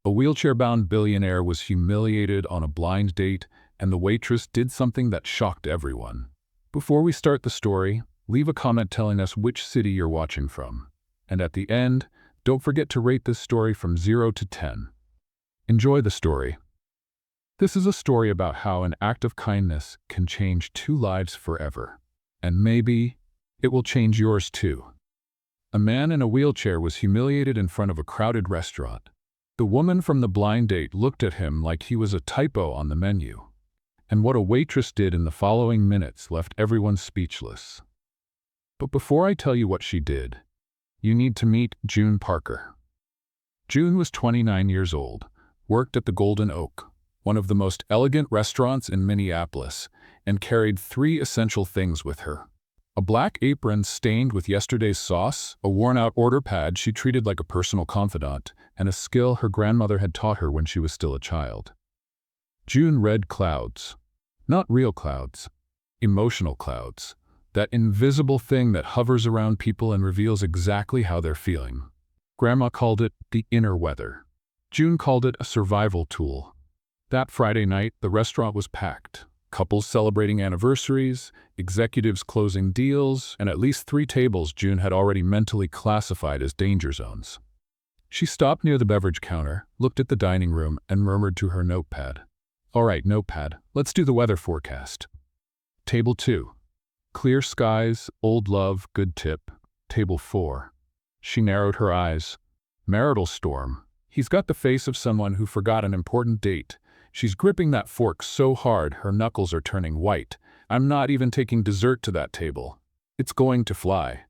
A wheelchair-bound billionaire was humiliated on a blind date, and the waitress did something that shocked everyone. Before we start the story, leave a comment telling us which city you're watching from. And at the end, don't forget to rate this story from 0 to 10. Enjoy the story. This is a story about how an act of kindness can change two lives forever. And maybe it will change yours too. A man in a wheelchair was humiliated in front of a crowded restaurant. The woman from the blind date looked at him like he was a typo on the menu. And what a waitress did in the following minutes left everyone speechless. But before I tell you what she did, you need to meet June Parker. June was 29 years old, worked at the Golden Oak, one of the most elegant restaurants in Minneapolis, and carried 3 essential things with her. A black apron stained with yesterday's sauce, a worn-out order pad she treated like a personal confidant, and a skill her grandmother had taught her when she was still a child. June read clouds. Not real clouds. Emotional clouds. That invisible thing that hovers around people and reveals exactly how they're feeling. Grandma called it the inner weather. June called it a survival tool. That Friday night, the restaurant was packed. Couples celebrating anniversaries, executives closing deals, and at least 3 tables June had already mentally classified as danger zones. She stopped near the beverage counter, looked at the dining room, and murmured to her notepad. "All right, notepad, let's do the weather forecast." Table 2. Clear skies, old love, good tip. Table 4. She narrowed her eyes. Marital storm. He's got the face of someone who forgot an important date. She's gripping that fork so hard her knuckles are turning white. I'm not even taking dessert to that table. It's going to fly.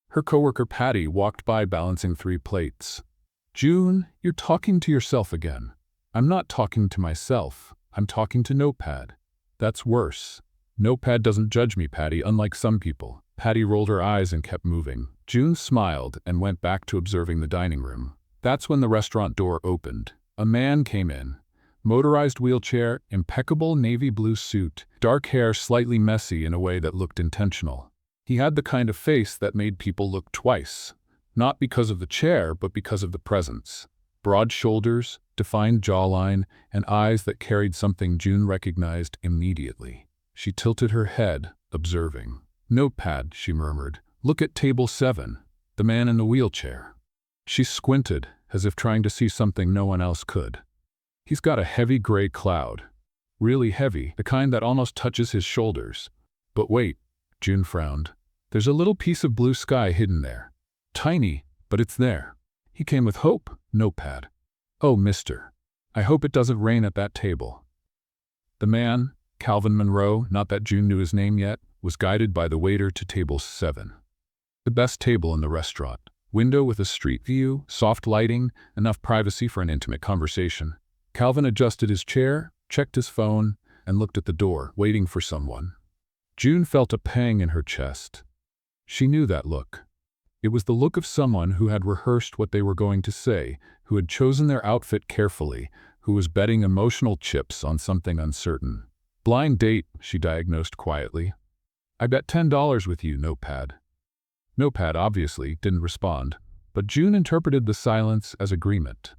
Her coworker Patty walked by balancing 3 plates. "June, you're talking to yourself again." "I'm not talking to myself. I'm talking to Notepad." "That's worse." "Notepad doesn't judge me, Patty, unlike some people." Patty rolled her eyes and kept moving. June smiled and went back to observing the dining room. That's when the restaurant door opened. A man came in. Motorized wheelchair, impeccable navy blue suit, dark hair slightly messy in a way that looked intentional. He had the kind of face that made people look twice, not because of the chair, but because of the presence. Broad shoulders, defined jawline, and eyes that carried something June recognized immediately. She tilted her head, observing. "Notepad," she murmured. "Look at table 7, the man in the wheelchair." She squinted, as if trying to see something no one else could. He's got a heavy gray cloud. Really heavy, the kind that almost touches his shoulders. But wait, June frowned. There's a little piece of blue sky hidden there. Tiny, but it's there. He came with hope, Notepad. "Oh, mister. I hope it doesn't rain at that table." The man, Calvin Monroe, not that June knew his name yet, was guided by the waiter to table 7. The best table in the restaurant. Window with a street view, soft lighting, enough privacy for an intimate conversation. Calvin adjusted his chair, checked his phone, and looked at the door, waiting for someone. June felt a pang in her chest. She knew that look. It was the look of someone who had rehearsed what they were going to say, who had chosen their outfit carefully, who was betting emotional chips on something uncertain. "Blind date," she diagnosed quietly. "I bet $10 with you, Notepad." Notepad obviously didn't respond, but June interpreted the silence as agreement.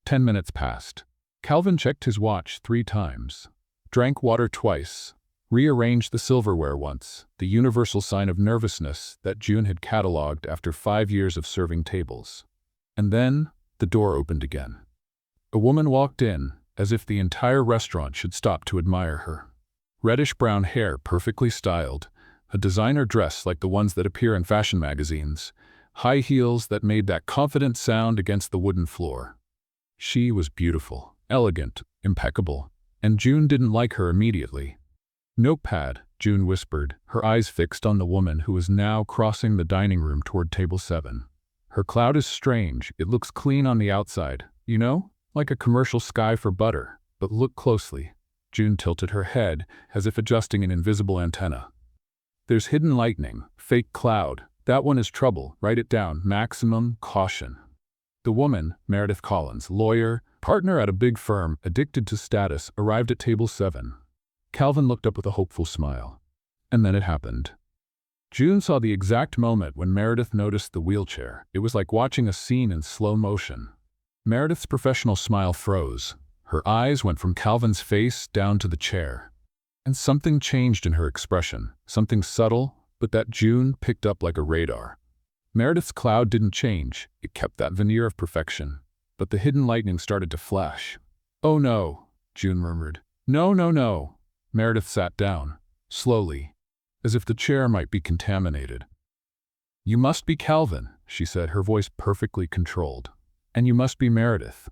10 minutes passed. Calvin checked his watch 3 times, drank water twice, rearranged the silverware once, the universal sign of nervousness that June had cataloged after 5 years of serving tables. And then the door opened again. A woman walked in, as if the entire restaurant should stop to admire her. Reddish-brown hair perfectly styled, a designer dress like the ones that appear in fashion magazines, high heels that made that confident sound against the wooden floor. She was beautiful. Elegant, impeccable, and June didn't like her immediately. "Notepad," June whispered, her eyes fixed on the woman who was now crossing the dining room toward table 7. "Her cloud is strange. It looks clean on the outside, you know, like a commercial sky for butter. But look closely." June tilted her head, as if adjusting an invisible antenna. "There's hidden lightning, fake cloud. That one is trouble. Write it down. Maximum caution." The woman, Meredith Collins, lawyer, partner at a big firm, addicted to status, arrived at table 7. Calvin looked up with a hopeful smile. And then it happened. June saw the exact moment when Meredith noticed the wheelchair. It was like watching a scene in slow motion. Meredith's professional smile froze. Her eyes went from Calvin's face down to the chair. And something changed in her expression, something subtle, but that June picked up like a radar. Meredith's cloud didn't change. It kept that veneer of perfection. But the hidden lightning started to flash. "Oh no," June murmured. "No, no, no." Meredith sat down, slowly, as if the chair might be contaminated. "You must be Calvin," she said, her voice perfectly controlled. "And you must be Meredith."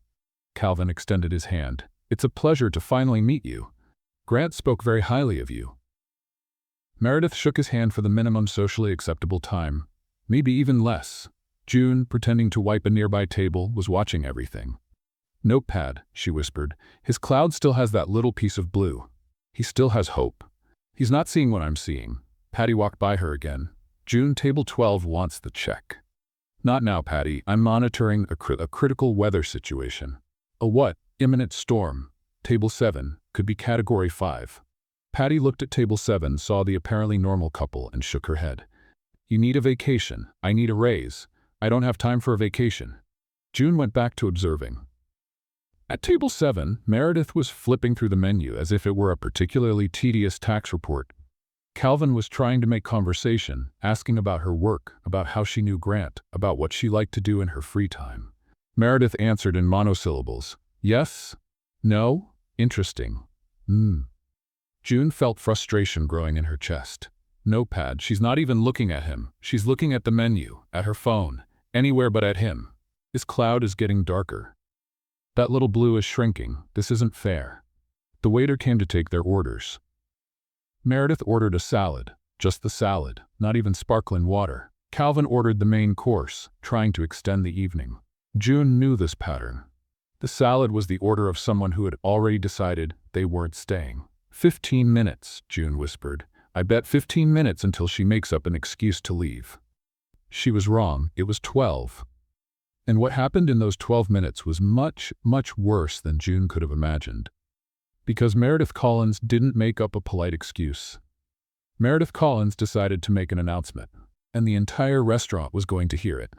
Calvin extended his hand. "It's a pleasure to finally meet you. Grant spoke very highly of you." Meredith shook his hand for the minimum socially acceptable time, maybe even less. June, pretending to wipe a nearby table, was watching everything. "Notepad," she whispered. "His cloud still has that little piece of blue. He still has hope. He's not seeing what I'm seeing." Patty walked by her again. "June, table 12 wants the check." "Not now, Patty. I'm monitoring a critical weather situation." "A what?" "Imminent storm. Table 7. Could be Category 5. Patty looked at table 7, saw the apparently normal couple, and shook her head. "You need a vacation. I need a raise. I don't have time for a vacation." June went back to observing. At table 7, Meredith was flipping through the menu as if it were a particularly tedious tax report. Calvin was trying to make conversation, asking about her work, about how she knew Grant, about what she liked to do in her free time. Meredith answered in monosyllables. "Yes. No. Interesting. June felt frustration growing in her chest. Notepad, she's not even looking at him. She's looking at the menu, at her phone, anywhere but at him. His cloud is getting darker. That little blue is shrinking. This isn't fair. The waiter came to take their orders. Meredith ordered a salad, just the salad, not even sparkling water. Calvin ordered the main course, trying to extend the evening. June knew this pattern. The salad was the order of someone who had already decided they weren't staying. 15 minutes, June whispered. I bet 15 minutes until she makes up an excuse to leave. She was wrong. It was 12. And what happened in those 12 minutes was much, much worse than June could have imagined. Because Meredith Collins didn't make up a polite excuse. Meredith Collins decided to make an announcement, and the entire restaurant was going to hear it.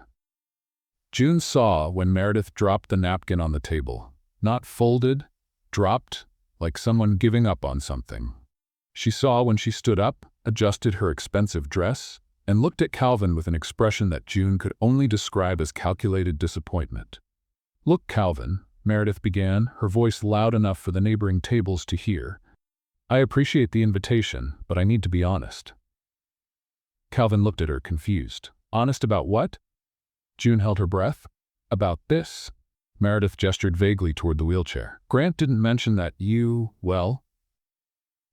June saw when Meredith dropped the napkin on the table. Not folded, dropped, like someone giving up on something. She saw when she stood up, adjusted her expensive dress, and looked at Calvin with an expression that June could only describe as calculated disappointment. Look, Calvin, Meredith began, her voice loud enough for the neighboring tables to hear. I appreciate the invitation, but I need to be honest. Calvin looked at her, confused. Honest about what? June held her breath. About this. Meredith gestured vaguely toward the wheelchair. Grant didn't mention that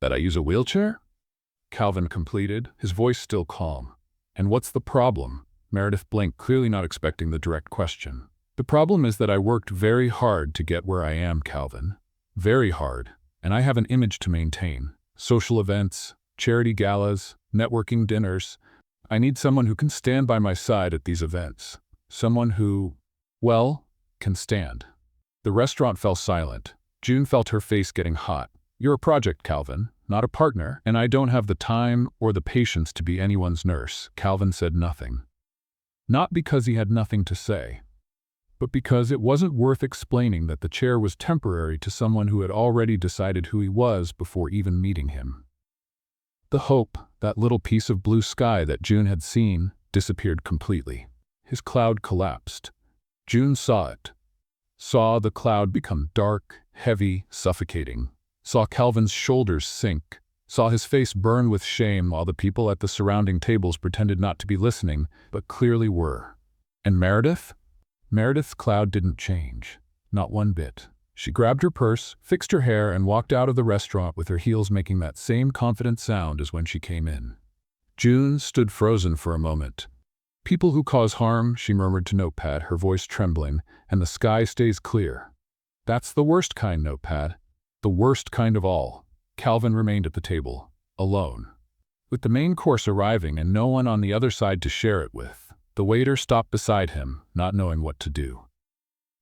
that I use a wheelchair? Calvin completed, his voice still calm. And what's the problem? Meredith blinked, clearly not expecting the direct question. The problem is that I worked very hard to get where I am, Calvin. Very hard. And I have an image to maintain. Social events, charity galas, networking dinners. I need someone who can stand by my side at these events. Someone who, can stand. The restaurant fell silent. June felt her face getting hot. You're a project, Calvin, not a partner, and I don't have the time or the patience to be anyone's nurse. Calvin said nothing. Not because he had nothing to say, but because it wasn't worth explaining that the chair was temporary to someone who had already decided who he was before even meeting him. The hope, that little piece of blue sky that June had seen, disappeared completely. His cloud collapsed. June saw it. Saw the cloud become dark, heavy, suffocating. Saw Calvin's shoulders sink. Saw his face burn with shame while the people at the surrounding tables pretended not to be listening, but clearly were. And Meredith? Meredith's cloud didn't change. Not one bit. She grabbed her purse, fixed her hair, and walked out of the restaurant with her heels making that same confident sound as when she came in. June stood frozen for a moment. People who cause harm, she murmured to Notepad, her voice trembling, and the sky stays clear. That's the worst kind, Notepad. The worst kind of all. Calvin remained at the table, alone. With the main course arriving and no one on the other side to share it with, the waiter stopped beside him, not knowing what to do.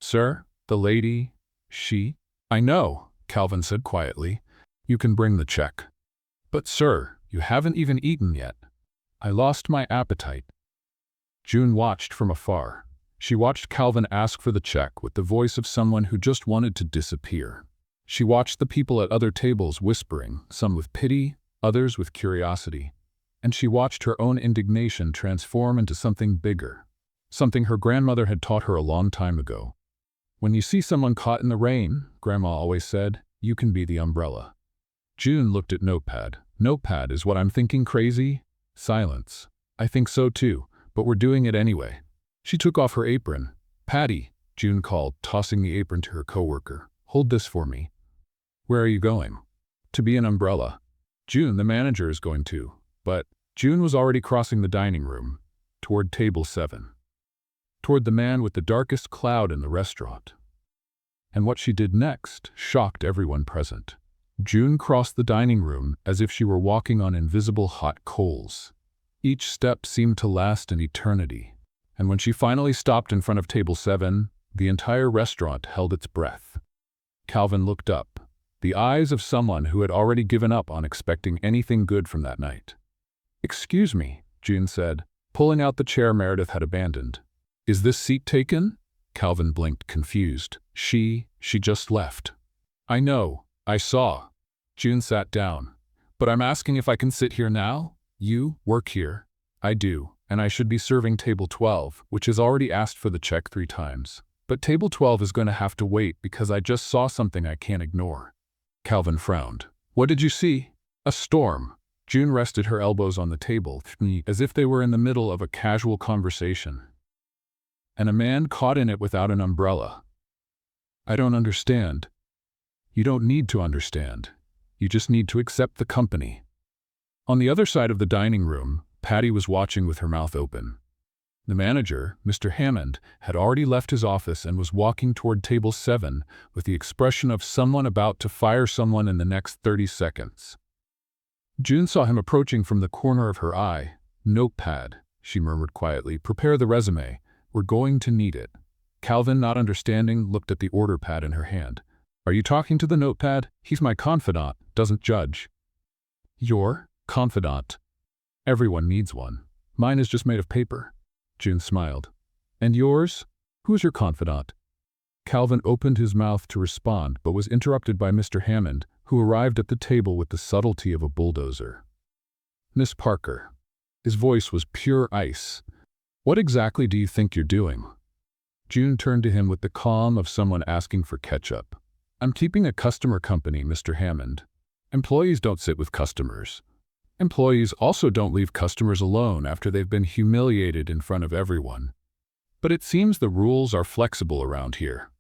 Sir, the lady, she? I know, Calvin said quietly. You can bring the check. But sir, you haven't even eaten yet. I lost my appetite. June watched from afar. She watched Calvin ask for the check with the voice of someone who just wanted to disappear. She watched the people at other tables whispering, some with pity, others with curiosity. And she watched her own indignation transform into something bigger, something her grandmother had taught her a long time ago. When you see someone caught in the rain, Grandma always said, you can be the umbrella. June looked at Notepad. Notepad, is what I'm thinking crazy? Silence. I think so too, but we're doing it anyway. She took off her apron. Patty, June called, tossing the apron to her coworker. Hold this for me. Where are you going? To be an umbrella. June, the manager, is going too. But June was already crossing the dining room, toward table 7. Toward the man with the darkest cloud in the restaurant. And what she did next shocked everyone present. June crossed the dining room as if she were walking on invisible hot coals. Each step seemed to last an eternity. And when she finally stopped in front of table 7, the entire restaurant held its breath. Calvin looked up, the eyes of someone who had already given up on expecting anything good from that night. Excuse me, June said, pulling out the chair Meredith had abandoned. Is this seat taken? Calvin blinked, confused. She just left. I know, I saw. June sat down. But I'm asking if I can sit here now? You work here. I do, and I should be serving table 12, which has already asked for the check 3 times. But table 12 is going to have to wait because I just saw something I can't ignore. Calvin frowned. What did you see? A storm. June rested her elbows on the table, as if they were in the middle of a casual conversation. And a man caught in it without an umbrella. I don't understand. You don't need to understand. You just need to accept the company. On the other side of the dining room, Patty was watching with her mouth open. The manager, Mr. Hammond, had already left his office and was walking toward table 7 with the expression of someone about to fire someone in the next 30 seconds. June saw him approaching from the corner of her eye. Notepad, she murmured quietly. Prepare the resume. We're going to need it. Calvin, not understanding, looked at the order pad in her hand. Are you talking to the notepad? He's my confidant, doesn't judge. Your confidant? Everyone needs one. Mine is just made of paper. June smiled. And yours? Who's your confidant? Calvin opened his mouth to respond, but was interrupted by Mr. Hammond, who arrived at the table with the subtlety of a bulldozer. Miss Parker. His voice was pure ice. What exactly do you think you're doing? June turned to him with the calm of someone asking for ketchup. I'm keeping a customer company, Mr. Hammond. Employees don't sit with customers. Employees also don't leave customers alone after they've been humiliated in front of everyone. But it seems the rules are flexible around here.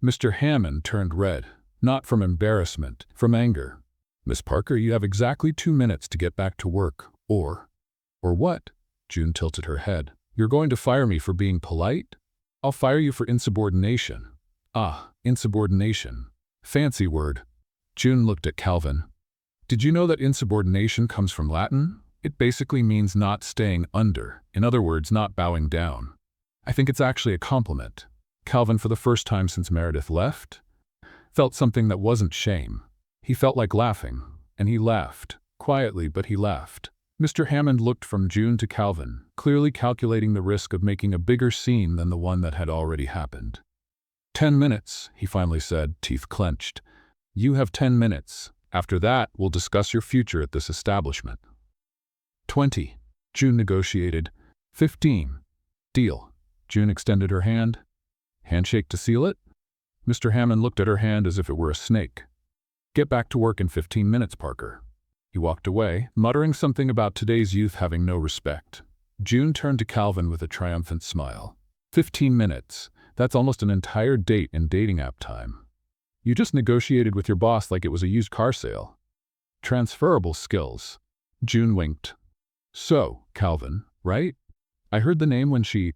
Mr. Hammond turned red, not from embarrassment, from anger. Miss Parker, you have exactly 2 minutes to get back to work, or what? June tilted her head. You're going to fire me for being polite? I'll fire you for insubordination. Ah, insubordination. Fancy word. June looked at Calvin. Did you know that insubordination comes from Latin? It basically means not staying under, in other words, not bowing down. I think it's actually a compliment. Calvin, for the first time since Meredith left, felt something that wasn't shame. He felt like laughing, and he laughed. Quietly, but he laughed. Mr. Hammond looked from June to Calvin, clearly calculating the risk of making a bigger scene than the one that had already happened. 10 minutes, he finally said, teeth clenched. You have 10 minutes. After that, we'll discuss your future at this establishment. 20. June negotiated. 15. Deal. June extended her hand. Handshake to seal it? Mr. Hammond looked at her hand as if it were a snake. Get back to work in 15 minutes, Parker. He walked away, muttering something about today's youth having no respect. June turned to Calvin with a triumphant smile. 15 minutes. That's almost an entire date in dating app time. You just negotiated with your boss like it was a used car sale. Transferable skills. June winked. So, Calvin, right? I heard the name when she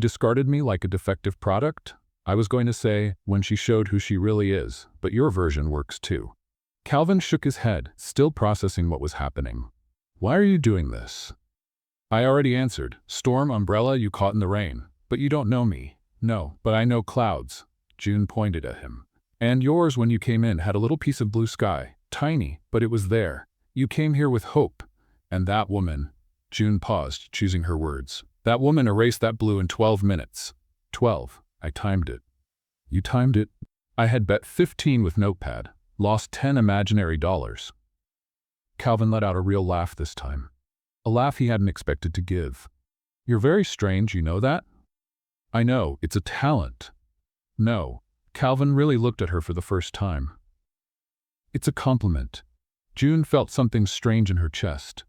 discarded me like a defective product? I was going to say, when she showed who she really is, but your version works too. Calvin shook his head, still processing what was happening. Why are you doing this? I already answered. Storm, umbrella, you caught in the rain. But you don't know me. No, but I know clouds. June pointed at him. And yours, when you came in, had a little piece of blue sky. Tiny, but it was there. You came here with hope. And that woman. June paused, choosing her words. That woman erased that blue in 12 minutes. 12. I timed it. You timed it? I had bet 15 with Notepad. Lost 10 imaginary dollars. Calvin let out a real laugh this time. A laugh he hadn't expected to give. You're very strange, you know that? I know, it's a talent. No. Calvin really looked at her for the first time. It's a compliment. June felt something strange in her chest.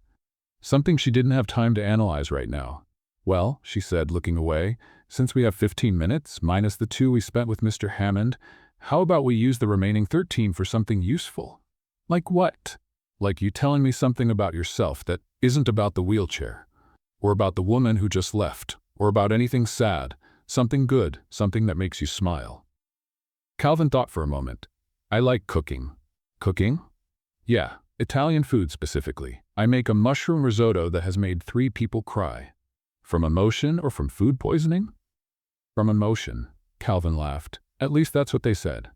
Something she didn't have time to analyze right now. Well, she said, looking away, since we have 15 minutes, minus the 2 we spent with Mr. Hammond, how about we use the remaining 13 for something useful? Like what? Like you telling me something about yourself that isn't about the wheelchair, or about the woman who just left, or about anything sad, something good, something that makes you smile. Calvin thought for a moment. I like cooking. Cooking? Yeah, Italian food specifically. I make a mushroom risotto that has made 3 people cry. From emotion or from food poisoning? From emotion, Calvin laughed. At least that's what they said.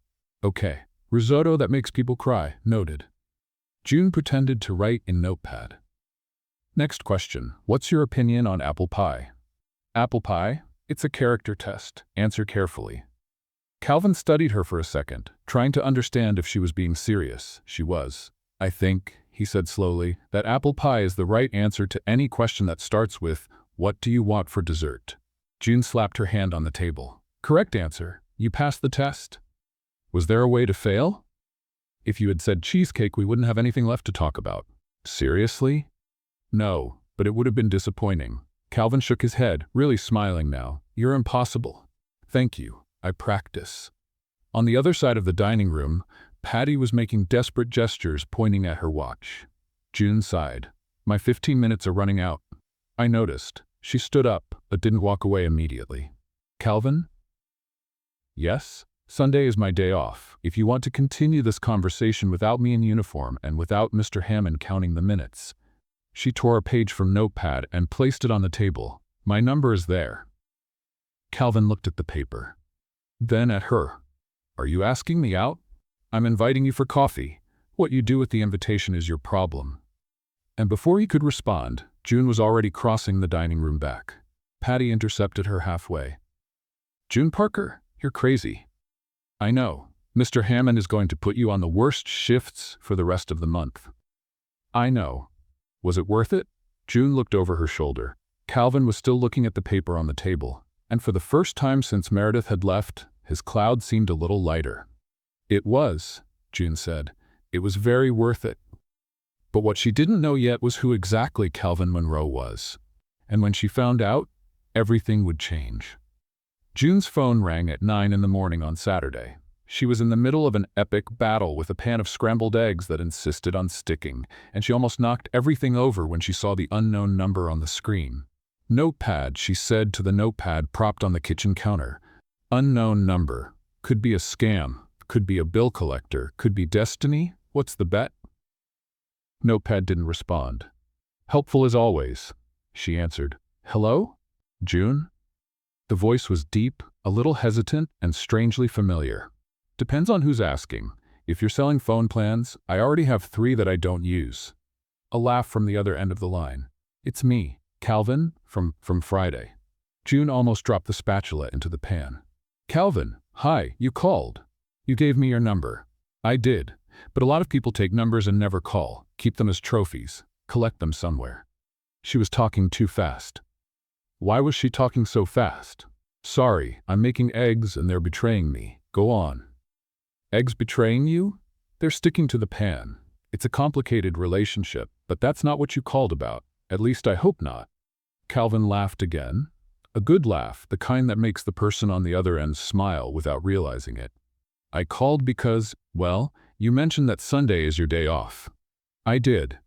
Okay, risotto that makes people cry, noted. June pretended to write in Notepad. Next question, what's your opinion on apple pie? Apple pie? It's a character test. Answer carefully. Calvin studied her for a second, trying to understand if she was being serious. She was. I think, he said slowly, that apple pie is the right answer to any question that starts with, what do you want for dessert? June slapped her hand on the table. Correct answer. You passed the test. Was there a way to fail? If you had said cheesecake, we wouldn't have anything left to talk about. Seriously? No, but it would have been disappointing. Calvin shook his head, really smiling now. You're impossible. Thank you. I practice. On the other side of the dining room, Patty was making desperate gestures, pointing at her watch. June sighed. My 15 minutes are running out. I noticed. She stood up, but didn't walk away immediately. Calvin? Yes? Sunday is my day off. If you want to continue this conversation without me in uniform and without Mr. Hammond counting the minutes. She tore a page from Notepad and placed it on the table. My number is there. Calvin looked at the paper. Then at her. Are you asking me out? I'm inviting you for coffee. What you do with the invitation is your problem. And before he could respond, June was already crossing the dining room back. Patty intercepted her halfway. June Parker, you're crazy. I know. Mr. Hammond is going to put you on the worst shifts for the rest of the month. I know. Was it worth it? June looked over her shoulder. Calvin was still looking at the paper on the table, and for the first time since Meredith had left, his cloud seemed a little lighter. It was, June said. It was very worth it. But what she didn't know yet was who exactly Calvin Monroe was. And when she found out, everything would change. June's phone rang at 9 in the morning on Saturday. She was in the middle of an epic battle with a pan of scrambled eggs that insisted on sticking, and she almost knocked everything over when she saw the unknown number on the screen. Notepad, she said to the notepad propped on the kitchen counter. Unknown number. Could be a scam. Could be a bill collector. Could be destiny. What's the bet? Notepad didn't respond. Helpful as always, she answered. Hello? June? The voice was deep, a little hesitant, and strangely familiar. Depends on who's asking. If you're selling phone plans, I already have 3 that I don't use. A laugh from the other end of the line. It's me, Calvin, from Friday. June almost dropped the spatula into the pan. Calvin, hi, you called. You gave me your number. I did, but a lot of people take numbers and never call, keep them as trophies, collect them somewhere. She was talking too fast. Why was she talking so fast? Sorry, I'm making eggs and they're betraying me. Go on. Eggs betraying you? They're sticking to the pan. It's a complicated relationship, but that's not what you called about. At least I hope not. Calvin laughed again. A good laugh, the kind that makes the person on the other end smile without realizing it. I called because, well, you mentioned that Sunday is your day off. I did.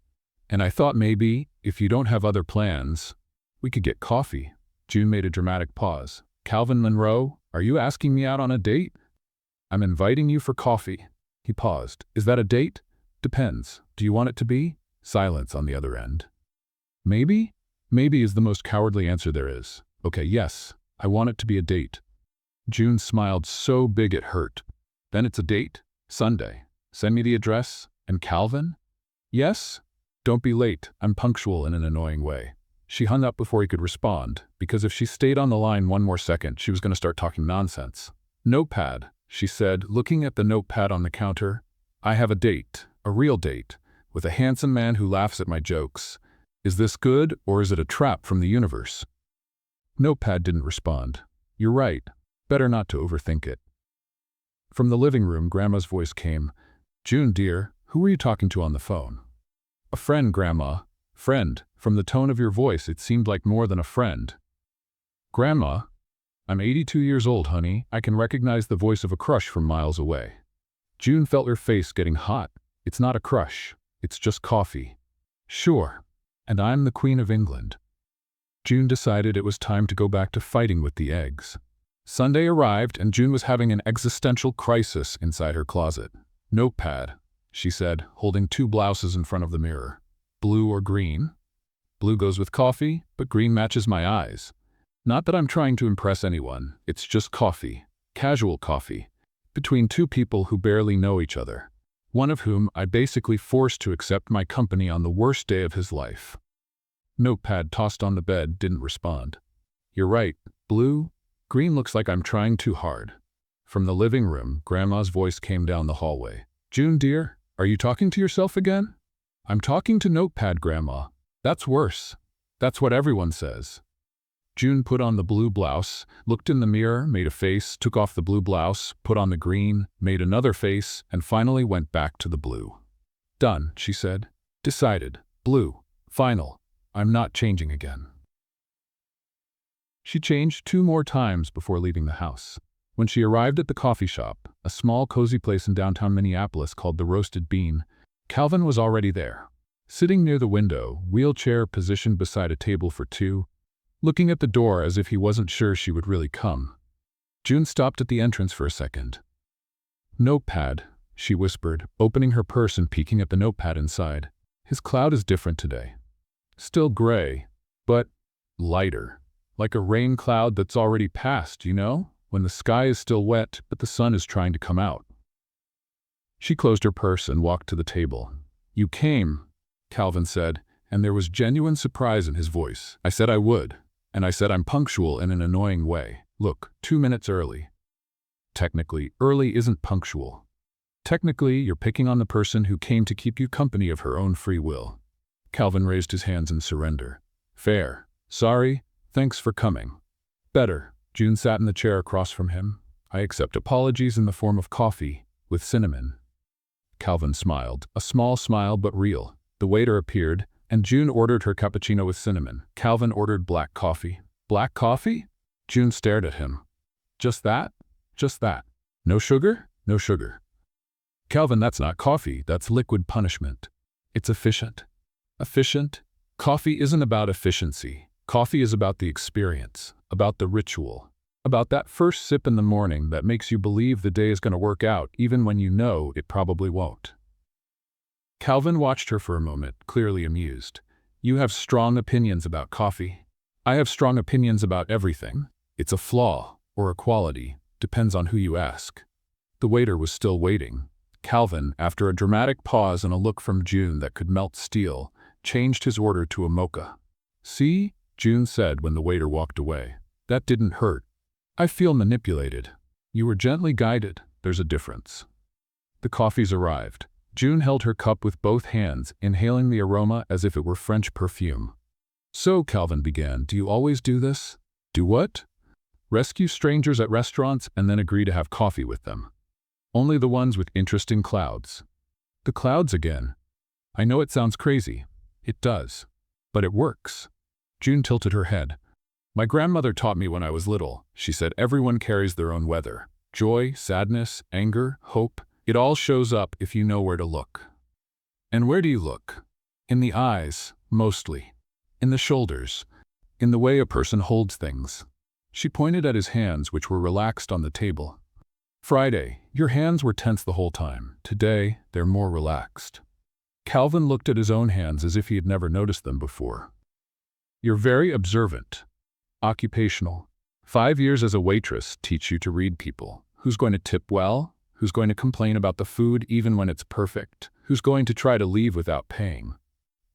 And I thought maybe, if you don't have other plans, we could get coffee. June made a dramatic pause. Calvin Monroe, are you asking me out on a date? I'm inviting you for coffee. He paused. Is that a date? Depends. Do you want it to be? Silence on the other end. Maybe? Maybe is the most cowardly answer there is. Okay, yes, I want it to be a date. June smiled so big it hurt. Then it's a date? Sunday. Send me the address. And Calvin? Yes? Don't be late. I'm punctual in an annoying way. She hung up before he could respond, because if she stayed on the line one more second, she was going to start talking nonsense. "Notepad," she said, looking at the notepad on the counter. "I have a date, a real date, with a handsome man who laughs at my jokes. Is this good, or is it a trap from the universe?" Notepad didn't respond. "You're right. Better not to overthink it." From the living room, Grandma's voice came. "June, dear, who were you talking to on the phone?" "A friend, Grandma." "Friend?" From the tone of your voice, it seemed like more than a friend. "Grandma, I'm 82 years old, honey. I can recognize the voice of a crush from miles away." June felt her face getting hot. "It's not a crush. It's just coffee." "Sure. And I'm the Queen of England." June decided it was time to go back to fighting with the eggs. Sunday arrived, and June was having an existential crisis inside her closet. "Notepad," she said, holding 2 blouses in front of the mirror. "Blue or green?" "Blue goes with coffee, but green matches my eyes. Not that I'm trying to impress anyone, it's just coffee, casual coffee, between 2 people who barely know each other, one of whom I basically forced to accept my company on the worst day of his life." Notepad, tossed on the bed, didn't respond. "You're right, blue. Green looks like I'm trying too hard." From the living room, Grandma's voice came down the hallway. "June, dear, are you talking to yourself again?" "I'm talking to Notepad, Grandma." "That's worse. That's what everyone says." June put on the blue blouse, looked in the mirror, made a face, took off the blue blouse, put on the green, made another face, and finally went back to the blue. "Done," she said. "Decided. Blue. Final. I'm not changing again." She changed 2 more times before leaving the house. When she arrived at the coffee shop, a small, cozy place in downtown Minneapolis called the Roasted Bean, Calvin was already there. Sitting near the window, wheelchair positioned beside a table for 2, looking at the door as if he wasn't sure she would really come. June stopped at the entrance for a second. "Notepad," she whispered, opening her purse and peeking at the notepad inside. "His cloud is different today. Still gray, but lighter. Like a rain cloud that's already passed, you know? When the sky is still wet, but the sun is trying to come out." She closed her purse and walked to the table. "You came," Calvin said, and there was genuine surprise in his voice. "I said I would, and I said I'm punctual in an annoying way. Look, 2 minutes early." "Technically, early isn't punctual. Technically, you're picking on the person who came to keep you company of her own free will." Calvin raised his hands in surrender. "Fair. Sorry. Thanks for coming." "Better." June sat in the chair across from him. "I accept apologies in the form of coffee, with cinnamon." Calvin smiled, a small smile but real. The waiter appeared, and June ordered her cappuccino with cinnamon. Calvin ordered black coffee. "Black coffee?" June stared at him. "Just that? Just that? No sugar? No sugar." "Calvin, that's not coffee, that's liquid punishment. It's efficient." "Efficient? Coffee isn't about efficiency. Coffee is about the experience, about the ritual, about that first sip in the morning that makes you believe the day is going to work out even when you know it probably won't." Calvin watched her for a moment, clearly amused. "You have strong opinions about coffee. I have strong opinions about everything. It's a flaw, or a quality, depends on who you ask." The waiter was still waiting. Calvin, after a dramatic pause and a look from June that could melt steel, changed his order to a mocha. "See?" June said when the waiter walked away. "That didn't hurt. I feel manipulated. You were gently guided. There's a difference." The coffees arrived. June held her cup with both hands, inhaling the aroma as if it were French perfume. "So," Calvin began, "do you always do this?" "Do what?" "Rescue strangers at restaurants and then agree to have coffee with them. Only the ones with interesting clouds." "The clouds again?" "I know it sounds crazy. It does. But it works." June tilted her head. "My grandmother taught me when I was little. She said everyone carries their own weather. Joy, sadness, anger, hope. It all shows up if you know where to look." "And where do you look?" "In the eyes, mostly. In the shoulders. In the way a person holds things." She pointed at his hands, which were relaxed on the table. "Friday, your hands were tense the whole time. Today, they're more relaxed." Calvin looked at his own hands as if he had never noticed them before. "You're very observant. Occupational. 5 years as a waitress teach you to read people. Who's going to tip well? Who's going to complain about the food even when it's perfect? Who's going to try to leave without paying?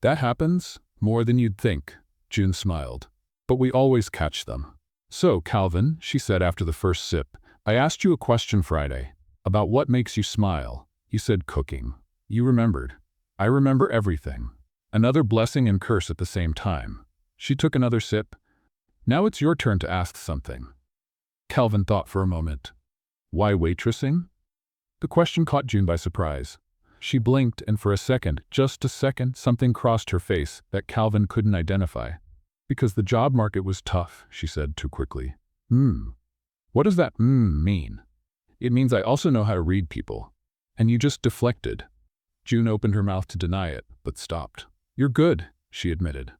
That happens more than you'd think. June smiled. But we always catch them. So, Calvin, she said after the first sip, I asked you a question Friday about what makes you smile. You said cooking. You remembered. I remember everything. Another blessing and curse at the same time. She took another sip. Now it's your turn to ask something. Calvin thought for a moment. Why waitressing? The question caught June by surprise. She blinked, and for a second, just a second, something crossed her face that Calvin couldn't identify. Because the job market was tough, she said too quickly. What does that mean? It means I also know how to read people. And you just deflected. June opened her mouth to deny it, but stopped. You're good, she admitted.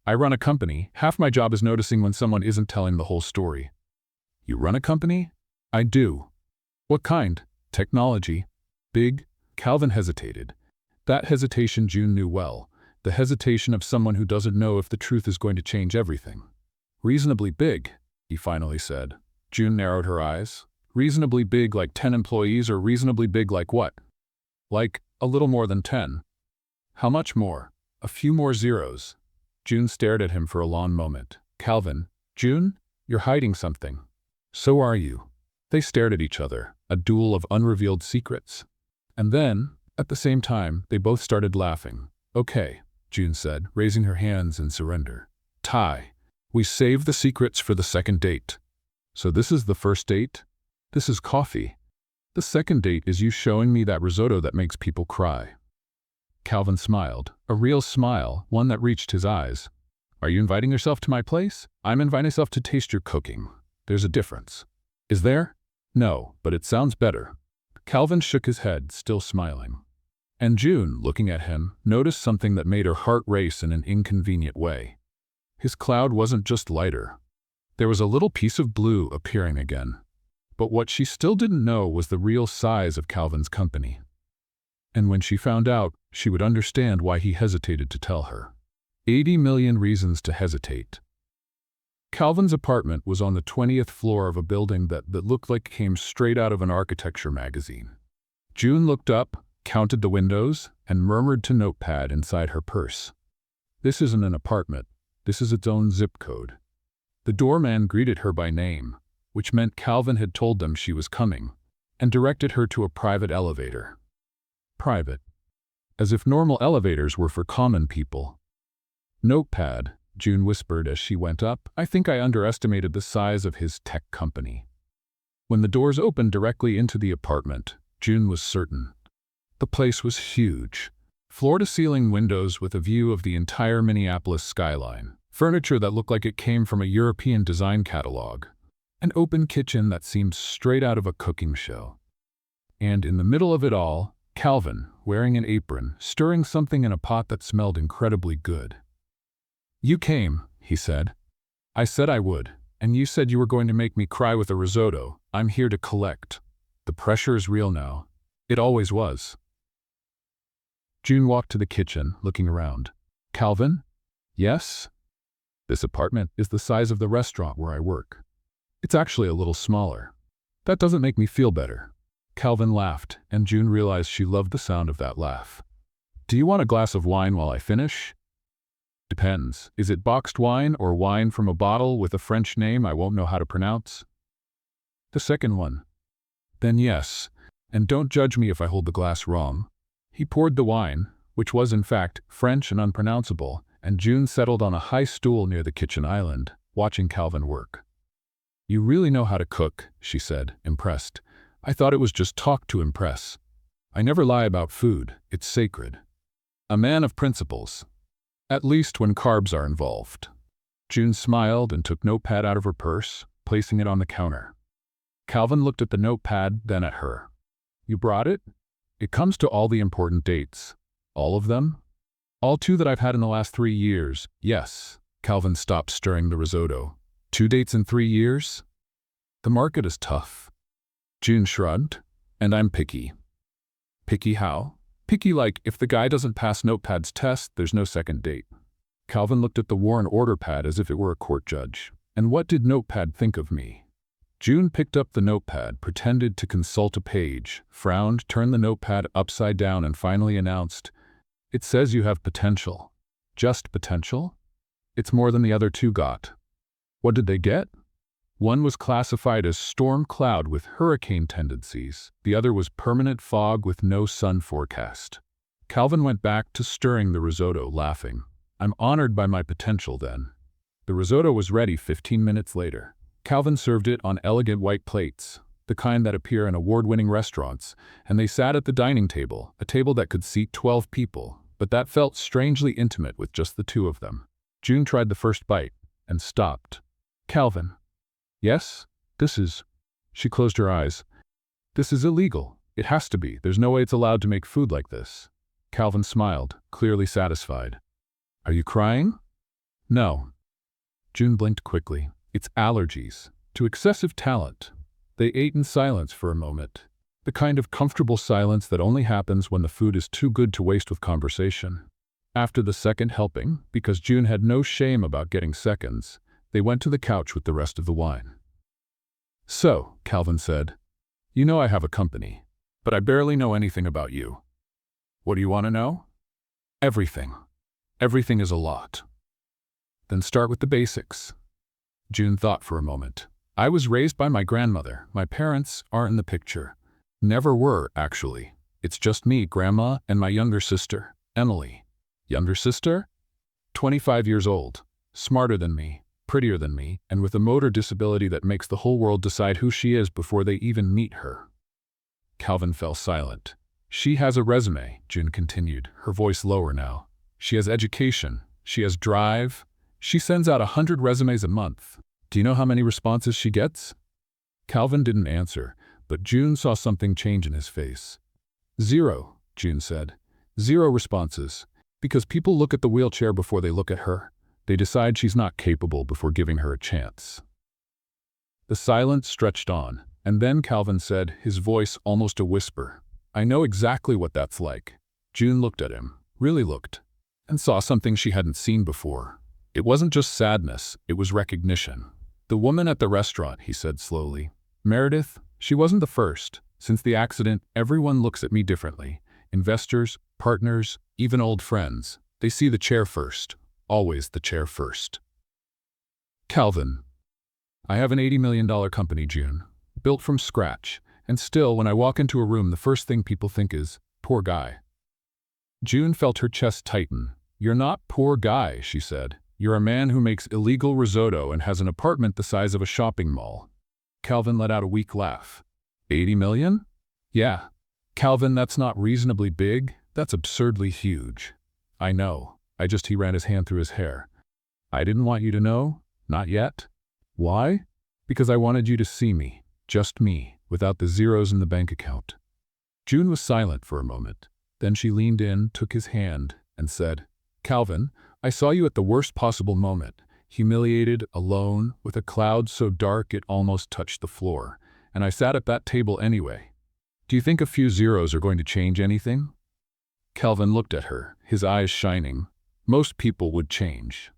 I run a company. Half my job is noticing when someone isn't telling the whole story. You run a company? I do. What kind? Technology. Big? Calvin hesitated. That hesitation June knew well. The hesitation of someone who doesn't know if the truth is going to change everything. Reasonably big, he finally said. June narrowed her eyes. Reasonably big like 10 employees, or reasonably big like what? Like, a little more than 10. How much more? A few more zeros. June stared at him for a long moment. Calvin, June, you're hiding something. So are you. They stared at each other, a duel of unrevealed secrets. And then, at the same time, they both started laughing. Okay, June said, raising her hands in surrender. Ty, we save the secrets for the second date. So this is the first date? This is coffee. The second date is you showing me that risotto that makes people cry. Calvin smiled, a real smile, one that reached his eyes. Are you inviting yourself to my place? I'm inviting myself to taste your cooking. There's a difference. Is there? No, but it sounds better. Calvin shook his head, still smiling. And June, looking at him, noticed something that made her heart race in an inconvenient way. His cloud wasn't just lighter. There was a little piece of blue appearing again. But what she still didn't know was the real size of Calvin's company. And when she found out, she would understand why he hesitated to tell her. 80 million reasons to hesitate. Calvin's apartment was on the 20th floor of a building that looked like it came straight out of an architecture magazine. June looked up, counted the windows, and murmured to Notepad inside her purse. This isn't an apartment. This is its own zip code. The doorman greeted her by name, which meant Calvin had told them she was coming, and directed her to a private elevator. Private. As if normal elevators were for common people. Notepad, June whispered as she went up, I think I underestimated the size of his tech company. When the doors opened directly into the apartment, June was certain. The place was huge. Floor-to-ceiling windows with a view of the entire Minneapolis skyline. Furniture that looked like it came from a European design catalog. An open kitchen that seemed straight out of a cooking show. And in the middle of it all, Calvin, wearing an apron, stirring something in a pot that smelled incredibly good. You came, he said. I said I would, and you said you were going to make me cry with a risotto. I'm here to collect. The pressure is real now. It always was. June walked to the kitchen, looking around. Calvin? Yes? This apartment is the size of the restaurant where I work. It's actually a little smaller. That doesn't make me feel better. Calvin laughed, and June realized she loved the sound of that laugh. Do you want a glass of wine while I finish? Depends. Is it boxed wine or wine from a bottle with a French name I won't know how to pronounce? The second one. Then yes, and don't judge me if I hold the glass wrong. He poured the wine, which was in fact French and unpronounceable, and June settled on a high stool near the kitchen island, watching Calvin work. You really know how to cook, she said, impressed. I thought it was just talk to impress. I never lie about food, it's sacred. A man of principles. At least when carbs are involved. June smiled and took Notepad out of her purse, placing it on the counter. Calvin looked at the notepad, then at her. You brought it? It comes to all the important dates. All of them? All 2 that I've had in the last 3 years, yes. Calvin stopped stirring the risotto. 2 dates in 3 years? The market is tough. June shrugged. And I'm picky. Picky how? Picky like, if the guy doesn't pass Notepad's test, there's no second date. Calvin looked at the worn order pad as if it were a court judge. And what did Notepad think of me? June picked up the notepad, pretended to consult a page, frowned, turned the notepad upside down, and finally announced, It says you have potential. Just potential? It's more than the other two got. What did they get? One was classified as storm cloud with hurricane tendencies. The other was permanent fog with no sun forecast. Calvin went back to stirring the risotto, laughing. I'm honored by my potential then. The risotto was ready 15 minutes later. Calvin served it on elegant white plates, the kind that appear in award-winning restaurants, and they sat at the dining table, a table that could seat 12 people, but that felt strangely intimate with just the two of them. June tried the first bite and stopped. Calvin. Yes? This is... She closed her eyes. This is illegal. It has to be. There's no way it's allowed to make food like this. Calvin smiled, clearly satisfied. Are you crying? No. June blinked quickly. It's allergies to excessive talent. They ate in silence for a moment, the kind of comfortable silence that only happens when the food is too good to waste with conversation. After the second helping, because June had no shame about getting seconds, they went to the couch with the rest of the wine. So, Calvin said, you know I have a company, but I barely know anything about you. What do you want to know? Everything. Everything is a lot. Then start with the basics. June thought for a moment. I was raised by my grandmother. My parents aren't in the picture. Never were, actually. It's just me, Grandma, and my younger sister, Emily. Younger sister? 25 years old. Smarter than me, prettier than me, and with a motor disability that makes the whole world decide who she is before they even meet her. Calvin fell silent. She has a resume, June continued, her voice lower now. She has education. She has drive. She sends out 100 resumes a month. Do you know how many responses she gets? Calvin didn't answer, but June saw something change in his face. 0, June said. 0 responses. Because people look at the wheelchair before they look at her. They decide she's not capable before giving her a chance. The silence stretched on, and then Calvin said, his voice almost a whisper, I know exactly what that's like. June looked at him, really looked, and saw something she hadn't seen before. It wasn't just sadness, it was recognition. The woman at the restaurant, he said slowly. Meredith, she wasn't the first. Since the accident, everyone looks at me differently. Investors, partners, even old friends. They see the chair first. Always the chair first. Calvin. I have an $80 million company, June. Built from scratch. And still, when I walk into a room, the first thing people think is, poor guy. June felt her chest tighten. You're not poor guy, she said. You're a man who makes illegal risotto and has an apartment the size of a shopping mall. Calvin let out a weak laugh. 80 million? Yeah. Calvin, that's not reasonably big. That's absurdly huge. I know. He ran his hand through his hair. I didn't want you to know. Not yet. Why? Because I wanted you to see me. Just me, without the zeros in the bank account. June was silent for a moment. Then she leaned in, took his hand, and said, Calvin, I saw you at the worst possible moment, humiliated, alone, with a cloud so dark it almost touched the floor, and I sat at that table anyway. Do you think a few zeros are going to change anything? Calvin looked at her, his eyes shining. Most people would change.